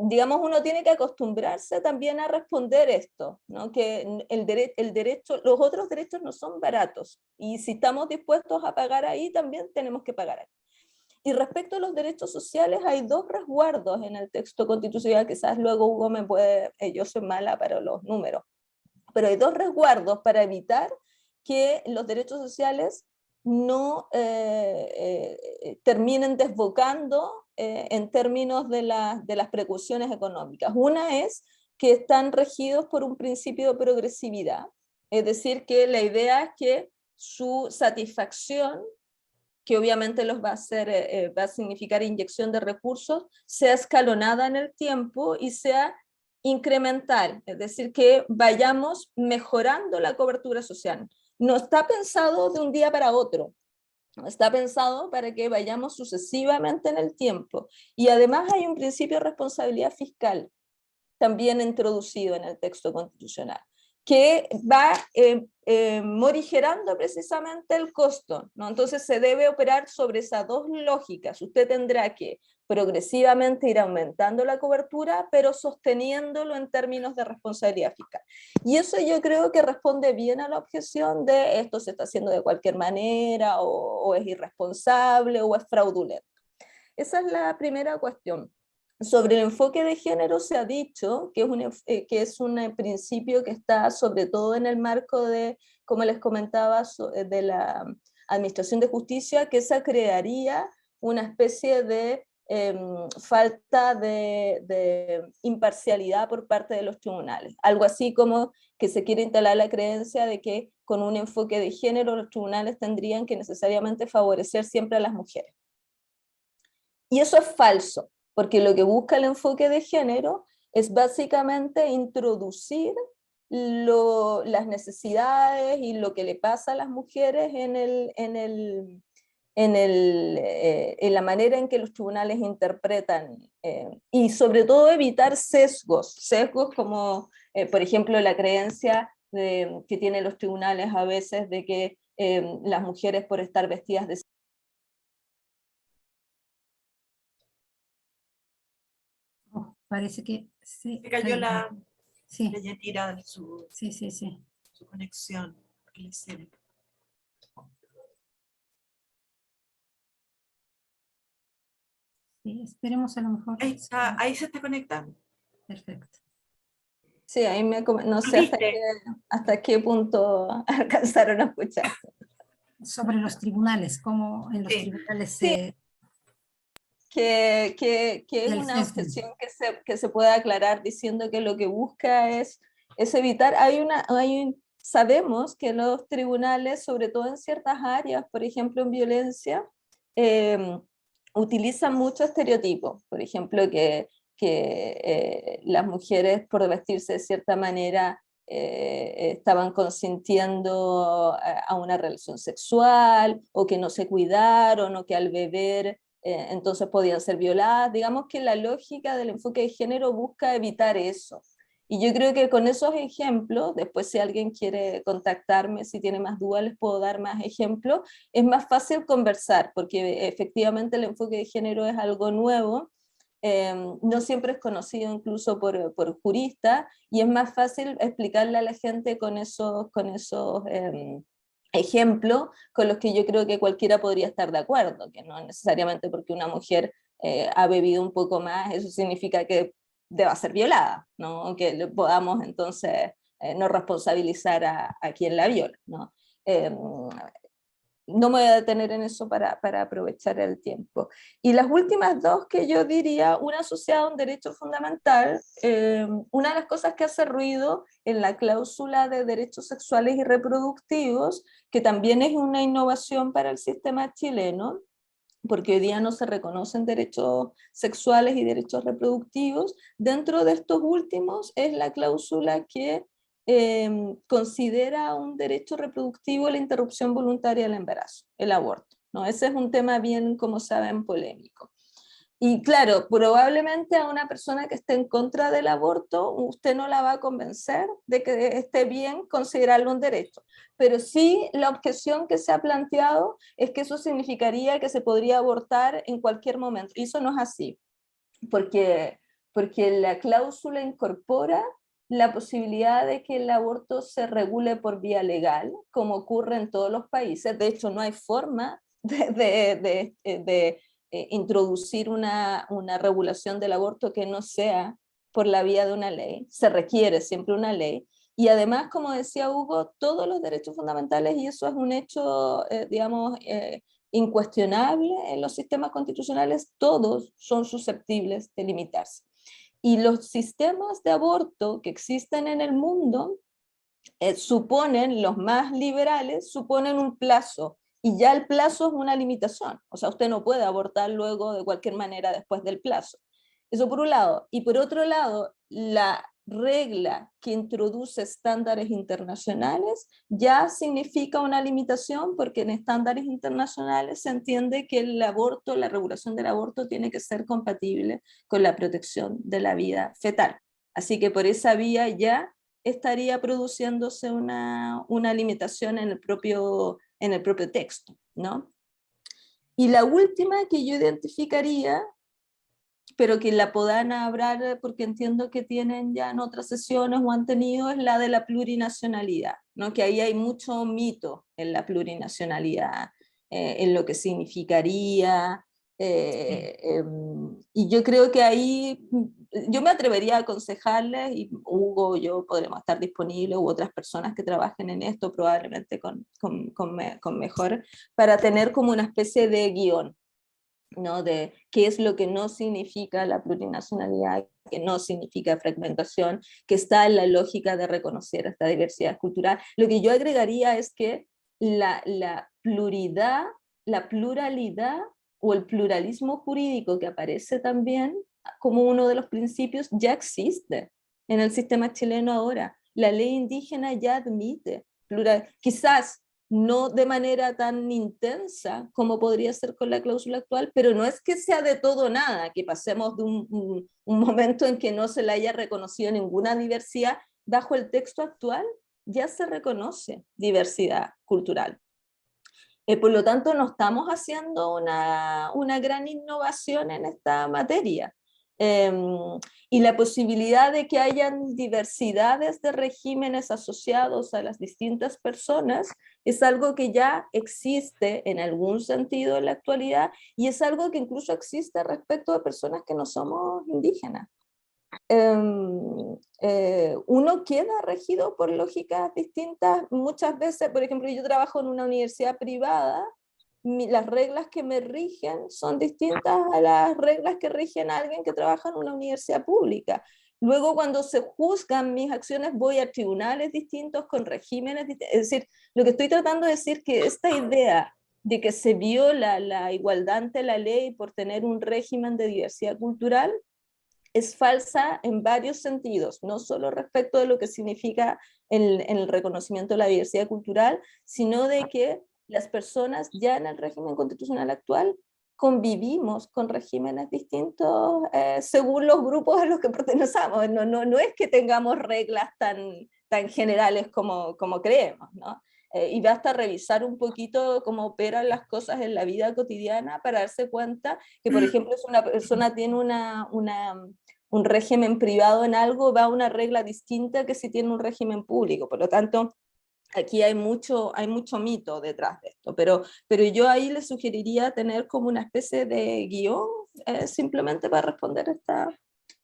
digamos, uno tiene que acostumbrarse también a responder esto, ¿no? Que el derecho, los otros derechos no son baratos, y si estamos dispuestos a pagar ahí, también tenemos que pagar ahí. Y respecto a los derechos sociales, hay dos resguardos en el texto constitucional, quizás luego Hugo me puede, yo soy mala para los números, pero hay dos resguardos para evitar que los derechos sociales no terminen desbocando en términos de las precauciones económicas. Una es que están regidos por un principio de progresividad, es decir, que la idea es que su satisfacción, que obviamente los va a hacer, va a significar inyección de recursos, sea escalonada en el tiempo y sea incremental, es decir, que vayamos mejorando la cobertura social. No está pensado de un día para otro, está pensado para que vayamos sucesivamente en el tiempo. Y además hay un principio de responsabilidad fiscal también introducido en el texto constitucional, que va morigerando precisamente el costo, ¿no? Entonces se debe operar sobre esas dos lógicas. Usted tendrá que progresivamente ir aumentando la cobertura, pero sosteniéndolo en términos de responsabilidad fiscal. Y eso yo creo que responde bien a la objeción de esto se está haciendo de cualquier manera, o es irresponsable, o es fraudulento. Esa es la primera cuestión. Sobre el enfoque de género se ha dicho que es un principio que está sobre todo en el marco de, como les comentaba, de la Administración de Justicia, que esa crearía una especie de falta de imparcialidad por parte de los tribunales. Algo así como que se quiere instalar la creencia de que con un enfoque de género los tribunales tendrían que necesariamente favorecer siempre a las mujeres. Y eso es falso, porque lo que busca el enfoque de género es básicamente introducir las necesidades y lo que le pasa a las mujeres en la manera en que los tribunales interpretan, y sobre todo evitar sesgos como, por ejemplo, la creencia que tienen los tribunales a veces de que las mujeres por estar vestidas de Parece que Se cayó la Sí, Yanira de su sí. conexión. Sí, esperemos a lo mejor. Ahí se está conectando. Perfecto. Sí, ahí no sé hasta qué punto alcanzaron a escuchar. Sobre los tribunales, cómo en los tribunales sí. Que es una objeción que se puede aclarar diciendo que lo que busca es evitar, sabemos que los tribunales, sobre todo en ciertas áreas, por ejemplo en violencia, utilizan mucho estereotipos, por ejemplo que las mujeres por vestirse de cierta manera estaban consintiendo a una relación sexual, o que no se cuidaron, o que al beber entonces podían ser violadas. Digamos que la lógica del enfoque de género busca evitar eso. Y yo creo que con esos ejemplos, después si alguien quiere contactarme, si tiene más dudas, les puedo dar más ejemplos, es más fácil conversar, porque efectivamente el enfoque de género es algo nuevo, no siempre es conocido incluso por juristas, y es más fácil explicarle a la gente con esos ejemplos con los que yo creo que cualquiera podría estar de acuerdo, que no necesariamente porque una mujer ha bebido un poco más, eso significa que deba ser violada, ¿no? Que podamos entonces no responsabilizar a quien la viola, ¿no? No me voy a detener en eso para aprovechar el tiempo. Y las últimas dos que yo diría, una asociada a un derecho fundamental, una de las cosas que hace ruido en la cláusula de derechos sexuales y reproductivos, que también es una innovación para el sistema chileno, porque hoy día no se reconocen derechos sexuales y derechos reproductivos, dentro de estos últimos es la cláusula que considera un derecho reproductivo la interrupción voluntaria del embarazo, el aborto, ¿no? Ese es un tema bien, como saben, polémico. Y claro, probablemente a una persona que esté en contra del aborto, usted no la va a convencer de que esté bien considerarlo un derecho. Pero sí, la objeción que se ha planteado es que eso significaría que se podría abortar en cualquier momento. Y eso no es así, porque la cláusula incorpora la posibilidad de que el aborto se regule por vía legal, como ocurre en todos los países. De hecho, no hay forma de introducir una regulación del aborto que no sea por la vía de una ley. Se requiere siempre una ley. Y además, como decía Hugo, todos los derechos fundamentales, y eso es un hecho, digamos, incuestionable en los sistemas constitucionales, todos son susceptibles de limitarse. Y los sistemas de aborto que existen en el mundo suponen, los más liberales, suponen un plazo, y ya el plazo es una limitación. O sea, usted no puede abortar luego de cualquier manera después del plazo. Eso por un lado. Y por otro lado, la regla que introduce estándares internacionales ya significa una limitación, porque en estándares internacionales se entiende que el aborto, la regulación del aborto tiene que ser compatible con la protección de la vida fetal. Así que por esa vía ya estaría produciéndose una limitación en el propio texto, ¿no? Y la última que yo identificaría, pero que la podrán hablar porque entiendo que tienen ya en otras sesiones o han tenido, es la de la plurinacionalidad, ¿no? Que ahí hay mucho mito en la plurinacionalidad, en lo que significaría, Y yo creo que ahí yo me atrevería a aconsejarles, y Hugo, yo podremos estar disponibles, u otras personas que trabajen en esto, probablemente con mejor, para tener como una especie de guión, ¿no? De qué es lo que no significa la plurinacionalidad, que no significa fragmentación, que está en la lógica de reconocer esta diversidad cultural. Lo que yo agregaría es que la pluralidad o el pluralismo jurídico que aparece también como uno de los principios ya existe en el sistema chileno ahora. La ley indígena ya admite quizás no de manera tan intensa como podría ser con la cláusula actual, pero no es que sea de todo o nada, que pasemos de un momento en que no se le haya reconocido ninguna diversidad. Bajo el texto actual ya se reconoce diversidad cultural. Por lo tanto, no estamos haciendo una gran innovación en esta materia. Y la posibilidad de que hayan diversidades de regímenes asociados a las distintas personas es algo que ya existe en algún sentido en la actualidad, y es algo que incluso existe respecto a personas que no somos indígenas. Uno queda regido por lógicas distintas muchas veces. Por ejemplo, yo trabajo en una universidad privada, las reglas que me rigen son distintas a las reglas que rigen a alguien que trabaja en una universidad pública. Luego, cuando se juzgan mis acciones, voy a tribunales distintos con regímenes distintos. Es decir, lo que estoy tratando de decir es que esta idea de que se viola la igualdad ante la ley por tener un régimen de diversidad cultural es falsa en varios sentidos, no solo respecto de lo que significa en el reconocimiento de la diversidad cultural, sino de que las personas ya en el régimen constitucional actual convivimos con regímenes distintos según los grupos a los que pertenecemos. No es que tengamos reglas tan generales como creemos, ¿no? Y basta revisar un poquito cómo operan las cosas en la vida cotidiana para darse cuenta que, por ejemplo, si una persona tiene un régimen privado en algo, va a una regla distinta que si tiene un régimen público. Por lo tanto, aquí hay mucho mito detrás de esto, pero yo ahí le sugeriría tener como una especie de guión simplemente para responder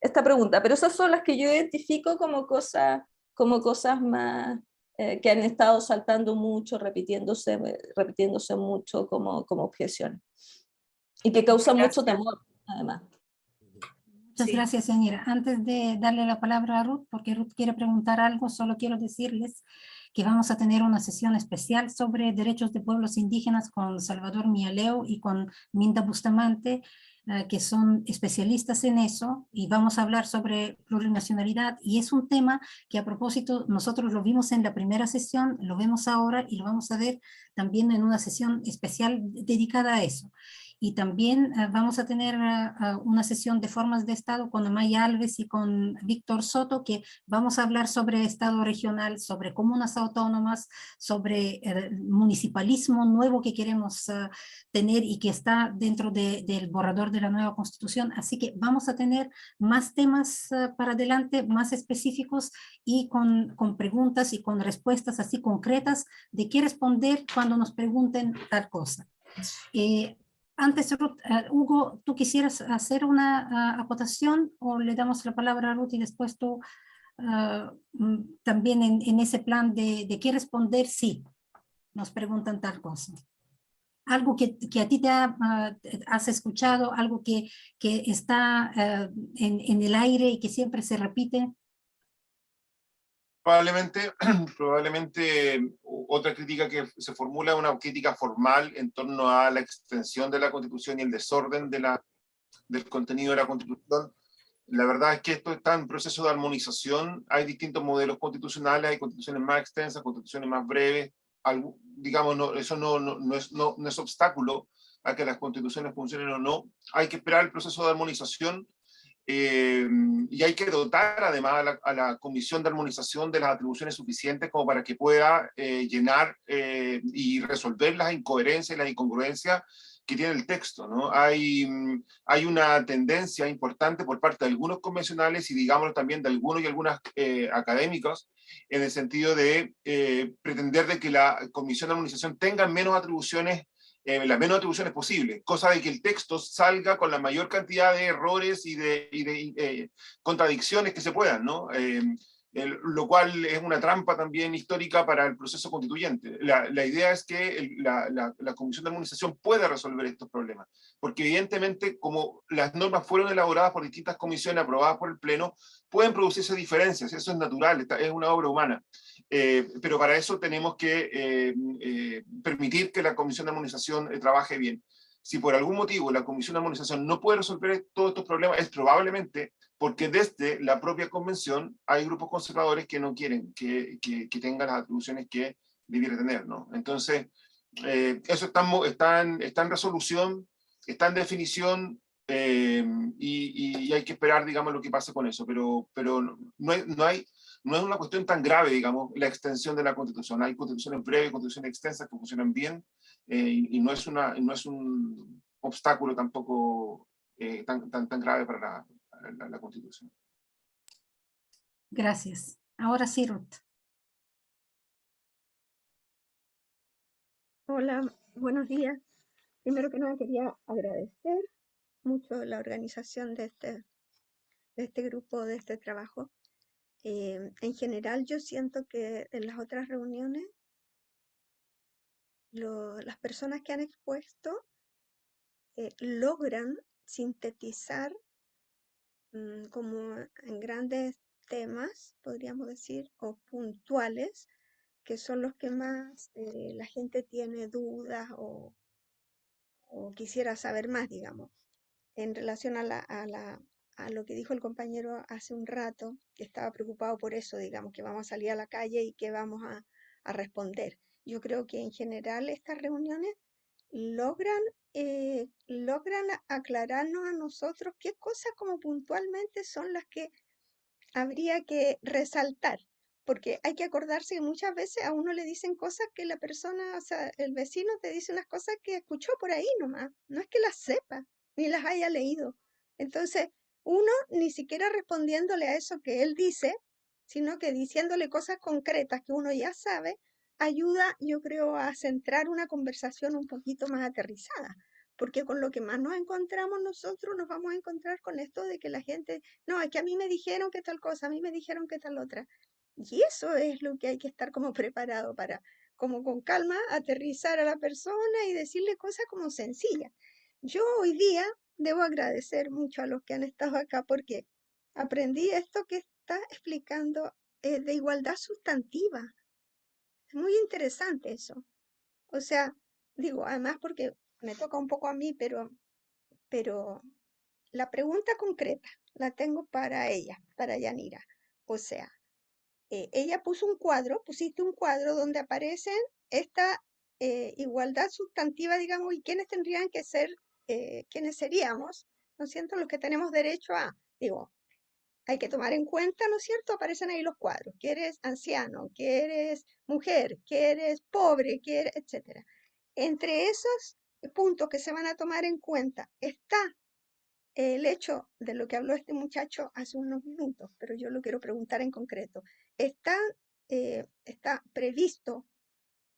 esta pregunta. Pero esas son las que yo identifico como cosas más que han estado saltando mucho, repitiéndose mucho como objeciones, y que causan mucho temor, además. Muchas gracias, señora. Antes de darle la palabra a Ruth, porque Ruth quiere preguntar algo, solo quiero decirles que vamos a tener una sesión especial sobre derechos de pueblos indígenas con Salvador Mialeo y con Minda Bustamante, que son especialistas en eso, y vamos a hablar sobre plurinacionalidad, y es un tema que, a propósito, nosotros lo vimos en la primera sesión, lo vemos ahora y lo vamos a ver también en una sesión especial dedicada a eso. Y también vamos a tener una sesión de formas de Estado con Amaya Alves y con Víctor Soto, que vamos a hablar sobre Estado regional, sobre comunas autónomas, sobre el municipalismo nuevo que queremos tener y que está dentro del borrador de la nueva Constitución. Así que vamos a tener más temas para adelante, más específicos, y con preguntas y con respuestas así concretas de qué responder cuando nos pregunten tal cosa. Antes, Ruth, Hugo, ¿tú quisieras hacer una acotación o le damos la palabra a Ruth y después tú también en ese plan de qué responder si nos preguntan tal cosa? Algo que a ti has escuchado, algo que está en el aire y que siempre se repite. Probablemente otra crítica que se formula es una crítica formal en torno a la extensión de la Constitución y el desorden del contenido de la Constitución. La verdad es que esto está en proceso de armonización. Hay distintos modelos constitucionales, hay constituciones más extensas, constituciones más breves. Digamos, eso no es obstáculo a que las constituciones funcionen o no. Hay que esperar el proceso de armonización. Y hay que dotar además a la Comisión de Armonización de las atribuciones suficientes como para que pueda llenar y resolver las incoherencias y las incongruencias que tiene el texto, ¿no? Hay una tendencia importante por parte de algunos convencionales y, digámoslo, también de algunos y algunas académicos, en el sentido de pretender de que la Comisión de Armonización tenga menos atribuciones las menos atribuciones posibles, cosa de que el texto salga con la mayor cantidad de errores y de contradicciones que se puedan, ¿no? Lo cual es una trampa también histórica para el proceso constituyente. La idea es que la Comisión de Armonización pueda resolver estos problemas, porque evidentemente, como las normas fueron elaboradas por distintas comisiones, aprobadas por el Pleno, pueden producirse diferencias, eso es natural, es una obra humana. Pero para eso tenemos que permitir que la Comisión de Armonización trabaje bien. Si por algún motivo la Comisión de Armonización no puede resolver todos estos problemas, es probablemente porque desde la propia convención hay grupos conservadores que no quieren que tengan las atribuciones que debiera tener, ¿no? Entonces, eso está en resolución, está en definición, y hay que esperar, digamos, lo que pase con eso, pero no es una cuestión tan grave, digamos, la extensión de la Constitución. Hay constituciones breves, constituciones extensas que funcionan bien, y no es un obstáculo tampoco tan grave para la Constitución. Gracias. Ahora sí, Ruth. Hola, buenos días. Primero que nada quería agradecer mucho la organización de este grupo, de este trabajo. En general yo siento que en las otras reuniones las personas que han expuesto logran sintetizar como en grandes temas, podríamos decir, o puntuales, que son los que más la gente tiene dudas o quisiera saber más, digamos, en relación a lo que dijo el compañero hace un rato, que estaba preocupado por eso, digamos, que vamos a salir a la calle y que vamos a responder. Yo creo que en general estas reuniones logran aclararnos a nosotros qué cosas como puntualmente son las que habría que resaltar, porque hay que acordarse que muchas veces a uno le dicen cosas que la persona, o sea, el vecino te dice unas cosas que escuchó por ahí nomás, no es que las sepa, ni las haya leído. Entonces, uno ni siquiera respondiéndole a eso que él dice, sino que diciéndole cosas concretas que uno ya sabe, ayuda, yo creo, a centrar una conversación un poquito más aterrizada. Porque con lo que más nos encontramos nosotros, nos vamos a encontrar con esto de que la gente, no, es que a mí me dijeron que tal cosa, a mí me dijeron que tal otra. Y eso es lo que hay que estar como preparado para, como con calma, aterrizar a la persona y decirle cosas como sencillas. Yo hoy día debo agradecer mucho a los que han estado acá porque aprendí esto que está explicando de igualdad sustantiva. Es muy interesante eso. O sea, digo, además porque me toca un poco a mí, pero la pregunta concreta la tengo para ella, para Yanira. O sea, ella puso un cuadro, pusiste un cuadro donde aparecen esta igualdad sustantiva, digamos, y quiénes tendrían que ser, quiénes seríamos, ¿no es cierto? Los que tenemos derecho a, digo, hay que tomar en cuenta, ¿no es cierto? Aparecen ahí los cuadros, que eres anciano, que eres mujer, que eres pobre, que eres, etcétera. Entre esos puntos que se van a tomar en cuenta está el hecho de lo que habló este muchacho hace unos minutos, pero yo lo quiero preguntar en concreto. ¿Está previsto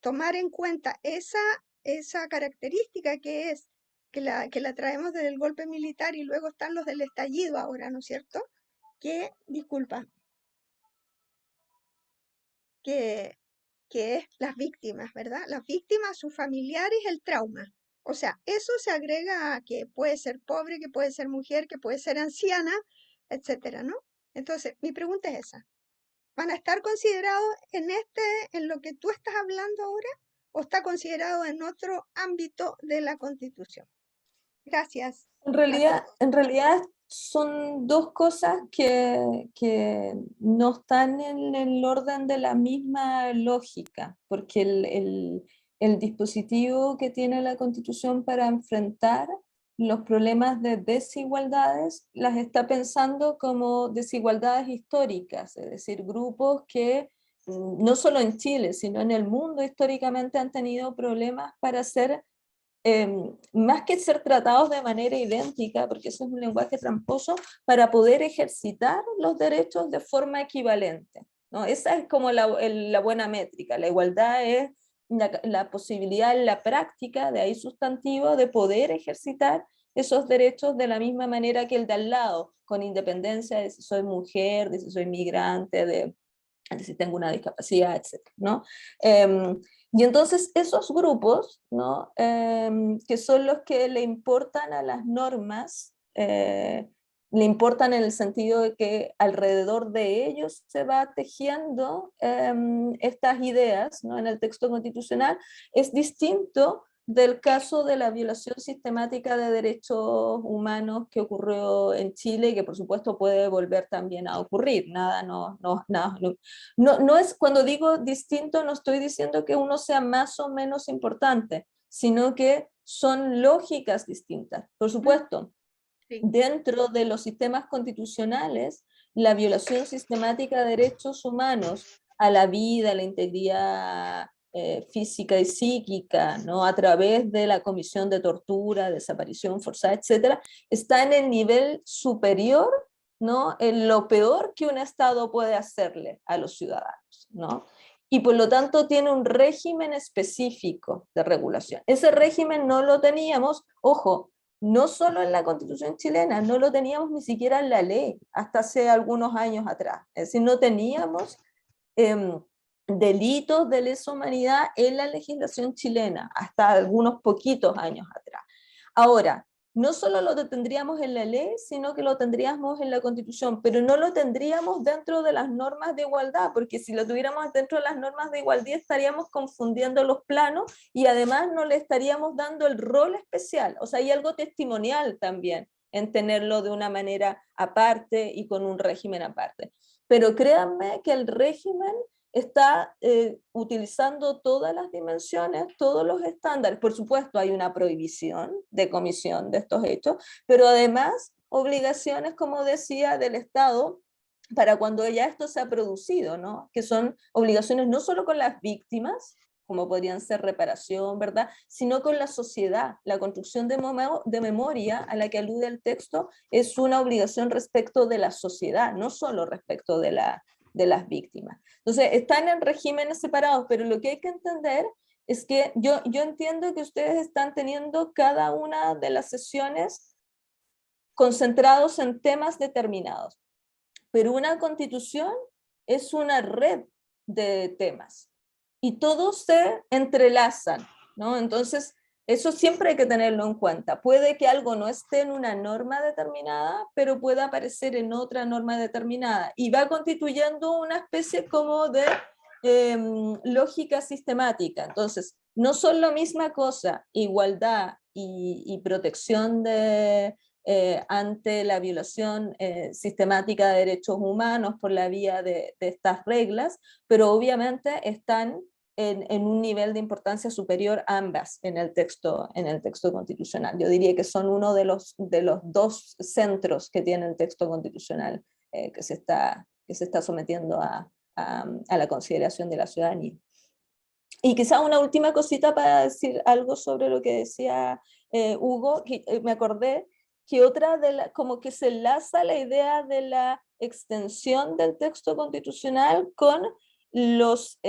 tomar en cuenta esa característica que es que la traemos desde el golpe militar y luego están los del estallido ahora, ¿no es cierto? Disculpa, que es las víctimas, ¿verdad? Las víctimas, sus familiares, el trauma. O sea, eso se agrega a que puede ser pobre, que puede ser mujer, que puede ser anciana, etcétera, ¿no? Entonces, mi pregunta es esa. ¿Van a estar considerados en lo que tú estás hablando ahora o está considerado en otro ámbito de la Constitución? Gracias. En realidad son dos cosas que no están en el orden de la misma lógica, porque el dispositivo que tiene la Constitución para enfrentar los problemas de desigualdades las está pensando como desigualdades históricas, es decir, grupos que no solo en Chile, sino en el mundo históricamente han tenido problemas para ser más que ser tratados de manera idéntica, porque eso es un lenguaje tramposo, para poder ejercitar los derechos de forma equivalente, ¿no? Esa es como la buena métrica. La igualdad es la posibilidad en la práctica, de ahí sustantivo, de poder ejercitar esos derechos de la misma manera que el de al lado, con independencia de si soy mujer, de si soy migrante, de si tengo una discapacidad, etc., ¿no? Y entonces esos grupos, ¿no? Que son los que le importan a las normas, le importan en el sentido de que alrededor de ellos se va tejiendo estas ideas, ¿no? En el texto constitucional, es distinto del caso de la violación sistemática de derechos humanos que ocurrió en Chile y que por supuesto puede volver también a ocurrir. No es, cuando digo distinto, no estoy diciendo que uno sea más o menos importante, sino que son lógicas distintas. Por supuesto, Sí. dentro de los sistemas constitucionales, la violación sistemática de derechos humanos a la vida, a la integridad física y psíquica, ¿no? A través de la comisión de tortura, desaparición forzada, etcétera, está en el nivel superior, ¿no? En lo peor que un Estado puede hacerle a los ciudadanos, ¿no? Y por lo tanto tiene un régimen específico de regulación. Ese régimen no lo teníamos, ojo, no solo en la Constitución chilena, no lo teníamos ni siquiera en la ley hasta hace algunos años atrás. Es decir, no teníamos delitos de lesa humanidad en la legislación chilena hasta algunos poquitos años atrás. Ahora, no solo lo tendríamos en la ley, sino que lo tendríamos en la Constitución, pero no lo tendríamos dentro de las normas de igualdad, porque si lo tuviéramos dentro de las normas de igualdad estaríamos confundiendo los planos y además no le estaríamos dando el rol especial. O sea, hay algo testimonial también en tenerlo de una manera aparte y con un régimen aparte. Pero créanme que el régimen está utilizando todas las dimensiones, todos los estándares. Por supuesto, hay una prohibición de comisión de estos hechos, pero además obligaciones, como decía, del Estado para cuando ya esto se ha producido, ¿no? Que son obligaciones no solo con las víctimas, como podrían ser reparación, ¿verdad? Sino con la sociedad. La construcción de memoria a la que alude el texto es una obligación respecto de la sociedad, no solo respecto de las víctimas. Entonces, están en regímenes separados, pero lo que hay que entender es que yo entiendo que ustedes están teniendo cada una de las sesiones concentrados en temas determinados, pero una constitución es una red de temas y todos se entrelazan, ¿no? Entonces, eso siempre hay que tenerlo en cuenta. Puede que algo no esté en una norma determinada, pero pueda aparecer en otra norma determinada y va constituyendo una especie como de lógica sistemática. Entonces, no son la misma cosa, igualdad y protección ante la violación sistemática de derechos humanos por la vía de estas reglas, pero obviamente están en un nivel de importancia superior ambas en el texto constitucional. Yo diría que son uno de los dos centros que tiene el texto constitucional que se está sometiendo a la consideración de la ciudadanía. Y quizá una última cosita para decir algo sobre lo que decía Hugo, que me acordé que otra como que se enlaza la idea de la extensión del texto constitucional con los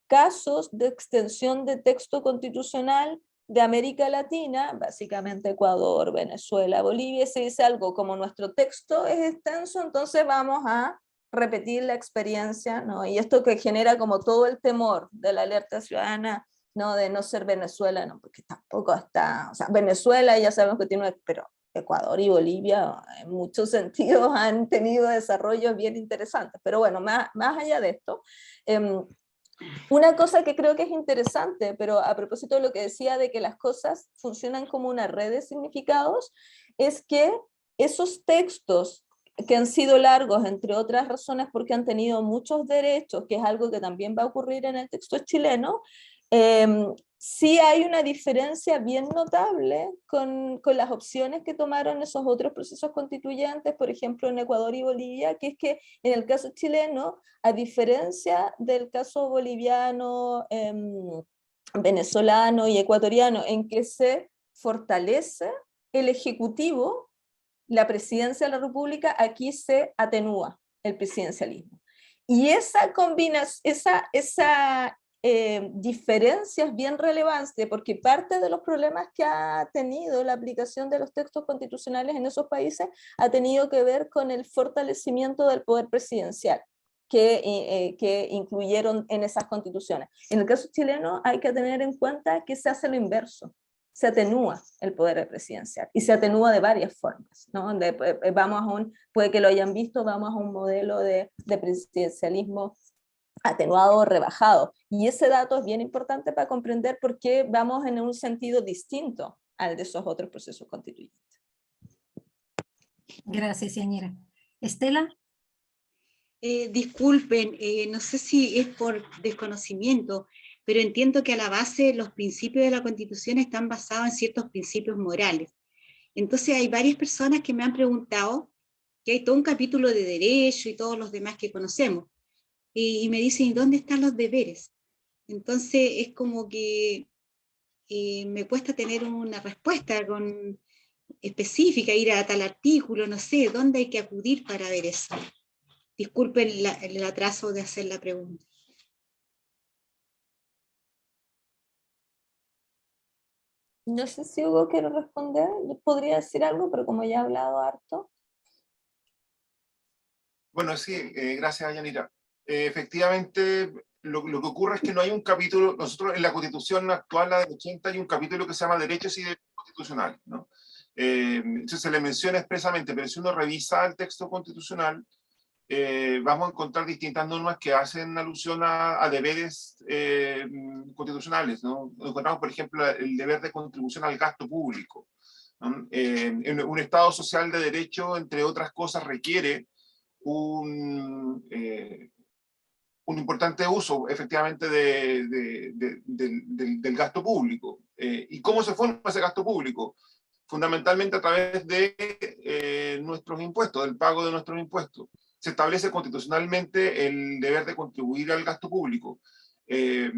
casos de extensión de texto constitucional de América Latina, básicamente Ecuador, Venezuela, Bolivia. Se dice algo como nuestro texto es extenso, entonces vamos a repetir la experiencia, ¿no? Y esto que genera como todo el temor de la alerta ciudadana, ¿no? De no ser Venezuela, ¿no? Porque tampoco está, o sea, Venezuela ya sabemos que tiene, pero Ecuador y Bolivia en muchos sentidos han tenido desarrollos bien interesantes. Pero bueno, más allá de esto, una cosa que creo que es interesante, pero a propósito de lo que decía de que las cosas funcionan como una red de significados, es que esos textos que han sido largos, entre otras razones porque han tenido muchos derechos, que es algo que también va a ocurrir en el texto chileno, sí hay una diferencia bien notable con las opciones que tomaron esos otros procesos constituyentes, por ejemplo en Ecuador y Bolivia, que es que en el caso chileno, a diferencia del caso boliviano, venezolano y ecuatoriano, en que se fortalece el Ejecutivo, la presidencia de la República, aquí se atenúa el presidencialismo. Y esa combinación, diferencias bien relevantes, porque parte de los problemas que ha tenido la aplicación de los textos constitucionales en esos países ha tenido que ver con el fortalecimiento del poder presidencial que incluyeron en esas constituciones. En el caso chileno hay que tener en cuenta que se hace lo inverso, se atenúa el poder presidencial y se atenúa de varias formas, ¿no? Puede que lo hayan visto, vamos a un modelo de presidencialismo atenuado, rebajado. Y ese dato es bien importante para comprender por qué vamos en un sentido distinto al de esos otros procesos constituyentes. Gracias, Yanira. Estela. Disculpen, no sé si es por desconocimiento, pero entiendo que a la base los principios de la Constitución están basados en ciertos principios morales. Entonces hay varias personas que me han preguntado que hay todo un capítulo de derecho y todos los demás que conocemos. Y me dicen, ¿y dónde están los deberes? Entonces es como que me cuesta tener una respuesta específica, ir a tal artículo, no sé, ¿dónde hay que acudir para ver eso? Disculpen el atraso de hacer la pregunta. No sé si Hugo quiere responder, podría decir algo, pero como ya he hablado harto. Bueno, sí, gracias, Yanira. Efectivamente, lo que ocurre es que no hay un capítulo, nosotros en la Constitución actual, la del 80, hay un capítulo que se llama Derechos y Deberes Constitucionales, ¿no? Entonces se le menciona expresamente, pero si uno revisa el texto constitucional, vamos a encontrar distintas normas que hacen alusión a deberes constitucionales, ¿no? Encontramos, por ejemplo, el deber de contribución al gasto público, ¿no? Un Estado social de derecho, entre otras cosas, requiere un importante uso, efectivamente, del gasto público. ¿Y cómo se forma ese gasto público? Fundamentalmente a través de nuestros impuestos, del pago de nuestros impuestos. Se establece constitucionalmente el deber de contribuir al gasto público. Yo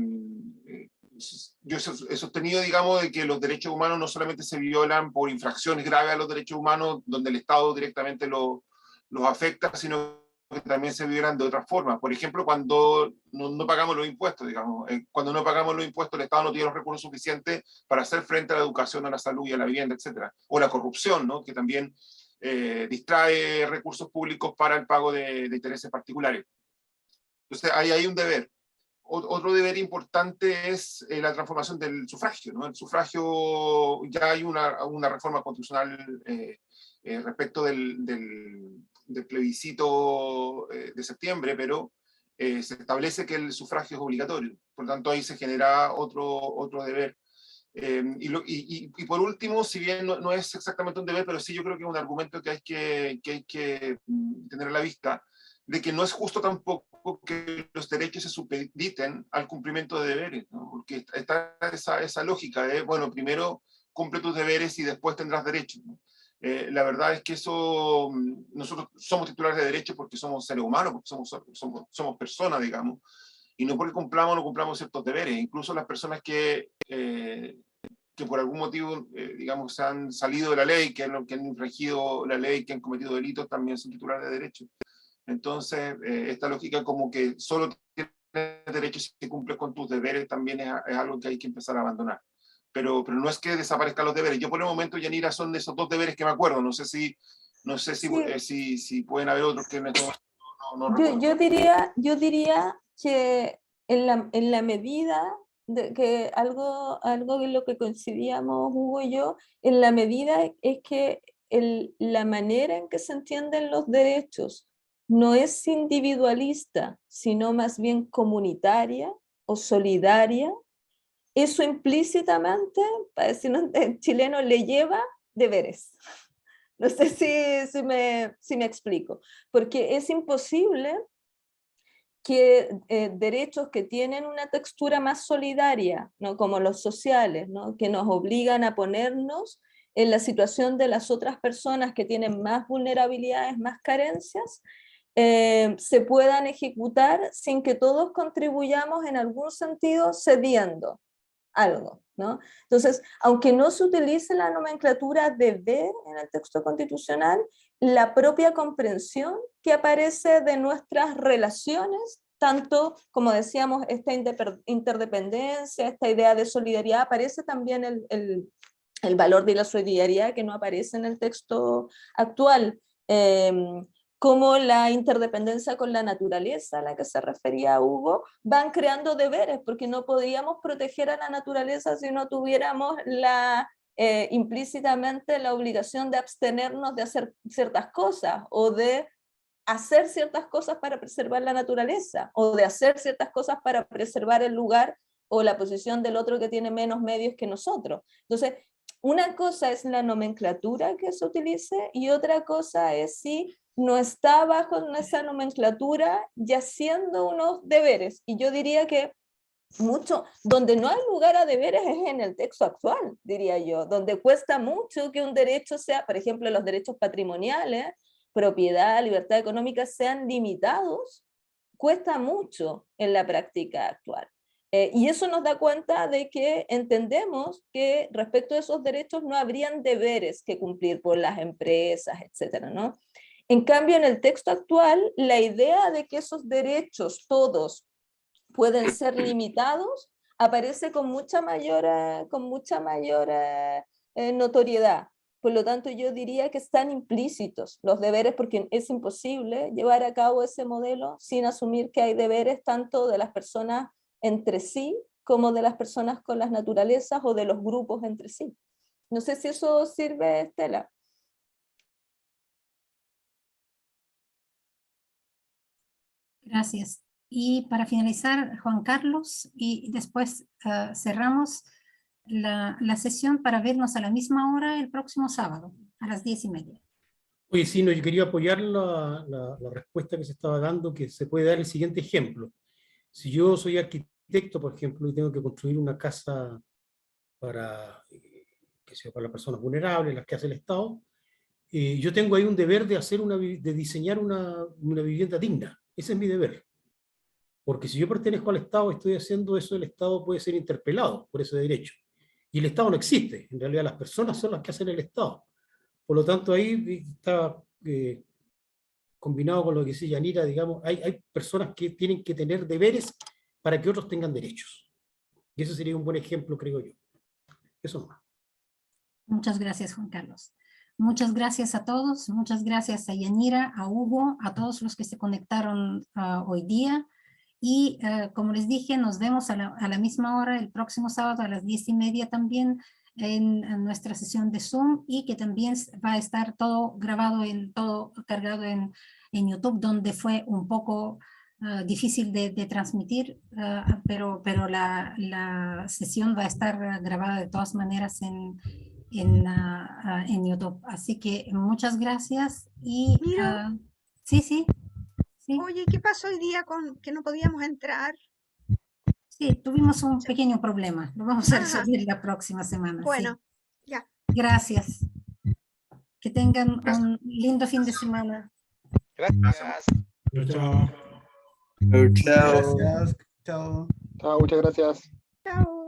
he sostenido, digamos, de que los derechos humanos no solamente se violan por infracciones graves a los derechos humanos, donde el Estado directamente los afecta, sino que también se violan de otras formas. Por ejemplo, cuando no pagamos los impuestos, digamos. Cuando no pagamos los impuestos, el Estado no tiene los recursos suficientes para hacer frente a la educación, a la salud y a la vivienda, etc. O la corrupción, ¿no? Que también distrae recursos públicos para el pago de intereses particulares. Entonces, ahí hay un deber. Otro deber importante es la transformación del sufragio, ¿no? El sufragio, ya hay una reforma constitucional respecto del plebiscito de septiembre, pero se establece que el sufragio es obligatorio. Por lo tanto, ahí se genera otro deber. Y por último, si bien no es exactamente un deber, pero sí yo creo que es un argumento que hay que tener a la vista, de que no es justo tampoco que los derechos se supediten al cumplimiento de deberes, ¿no? Porque está esa lógica de, bueno, primero cumple tus deberes y después tendrás derechos, ¿no? La verdad es que eso, nosotros somos titulares de derechos porque somos seres humanos, porque somos personas, digamos, y no porque cumplamos o no cumplamos ciertos deberes. Incluso las personas que por algún motivo, digamos, se han salido de la ley, que han infringido la ley, que han cometido delitos, también son titulares de derechos. Entonces, esta lógica como que solo tienes derechos si cumples con tus deberes también es algo que hay que empezar a abandonar. Pero no es que desaparezcan los deberes. Yo por el momento, Yanira, son de esos dos deberes que me acuerdo. No sé si pueden haber otros que no recuerdo. Yo diría que en la medida de que algo en lo que coincidíamos Hugo y yo, en la medida es que la manera en que se entienden los derechos no es individualista, sino más bien comunitaria o solidaria, eso implícitamente, para decirlo en chileno, le lleva deberes. No sé si me explico, porque es imposible que derechos que tienen una textura más solidaria, ¿no? Como los sociales, ¿no? Que nos obligan a ponernos en la situación de las otras personas que tienen más vulnerabilidades, más carencias, se puedan ejecutar sin que todos contribuyamos en algún sentido cediendo algo, ¿no? Entonces, aunque no se utilice la nomenclatura deber en el texto constitucional, la propia comprensión que aparece de nuestras relaciones tanto, como decíamos, esta interdependencia, esta idea de solidaridad, aparece también el valor de la solidaridad que no aparece en el texto actual, como la interdependencia con la naturaleza a la que se refería Hugo, van creando deberes, porque no podíamos proteger a la naturaleza si no tuviéramos implícitamente la obligación de abstenernos de hacer ciertas cosas, o de hacer ciertas cosas para preservar la naturaleza, o de hacer ciertas cosas para preservar el lugar o la posición del otro que tiene menos medios que nosotros. Entonces, una cosa es la nomenclatura que se utilice y otra cosa es si no está bajo esa nomenclatura ya siendo unos deberes. Y yo diría que donde no hay lugar a deberes es en el texto actual, diría yo, donde cuesta mucho que un derecho sea, por ejemplo, los derechos patrimoniales, propiedad, libertad económica, sean limitados, cuesta mucho en la práctica actual. Y eso nos da cuenta de que entendemos que respecto a esos derechos no habrían deberes que cumplir por las empresas, etcétera, ¿no? En cambio, en el texto actual, la idea de que esos derechos todos pueden ser limitados aparece con mucha mayor notoriedad. Por lo tanto, yo diría que están implícitos los deberes, porque es imposible llevar a cabo ese modelo sin asumir que hay deberes tanto de las personas entre sí, como de las personas con las naturalezas o de los grupos entre sí. No sé si eso sirve, Estela. Gracias. Y para finalizar, Juan Carlos, y después cerramos la sesión para vernos a la misma hora el próximo sábado, a las 10:30. Oye, sí, no, yo quería apoyar la respuesta que se estaba dando, que se puede dar el siguiente ejemplo. Si yo soy arquitecto, por ejemplo, y tengo que construir una casa para las personas vulnerables, las que hace el Estado, yo tengo ahí un deber de diseñar una vivienda digna. Ese es mi deber. Porque si yo pertenezco al Estado y estoy haciendo eso, el Estado puede ser interpelado por ese derecho. Y el Estado no existe. En realidad las personas son las que hacen el Estado. Por lo tanto, ahí está combinado con lo que dice Yanira, digamos, hay personas que tienen que tener deberes para que otros tengan derechos. Y ese sería un buen ejemplo, creo yo. Eso más. Muchas gracias, Juan Carlos. Muchas gracias a todos. Muchas gracias a Yanira, a Hugo, a todos los que se conectaron hoy día. Y como les dije, nos vemos a la misma hora el próximo sábado a las 10:30 también en nuestra sesión de Zoom, y que también va a estar todo grabado, todo cargado en YouTube, donde fue un poco difícil de transmitir, pero la sesión va a estar grabada de todas maneras en YouTube. Así que muchas gracias. Y sí. Oye, ¿qué pasó hoy día con que no podíamos entrar? Sí, tuvimos un pequeño problema. Lo vamos a resolver la próxima semana. Bueno, sí. ya. Gracias. Que tengan un lindo fin de semana. Gracias. Chao. Chao. Gracias. Chao. Chao, muchas gracias. Chao.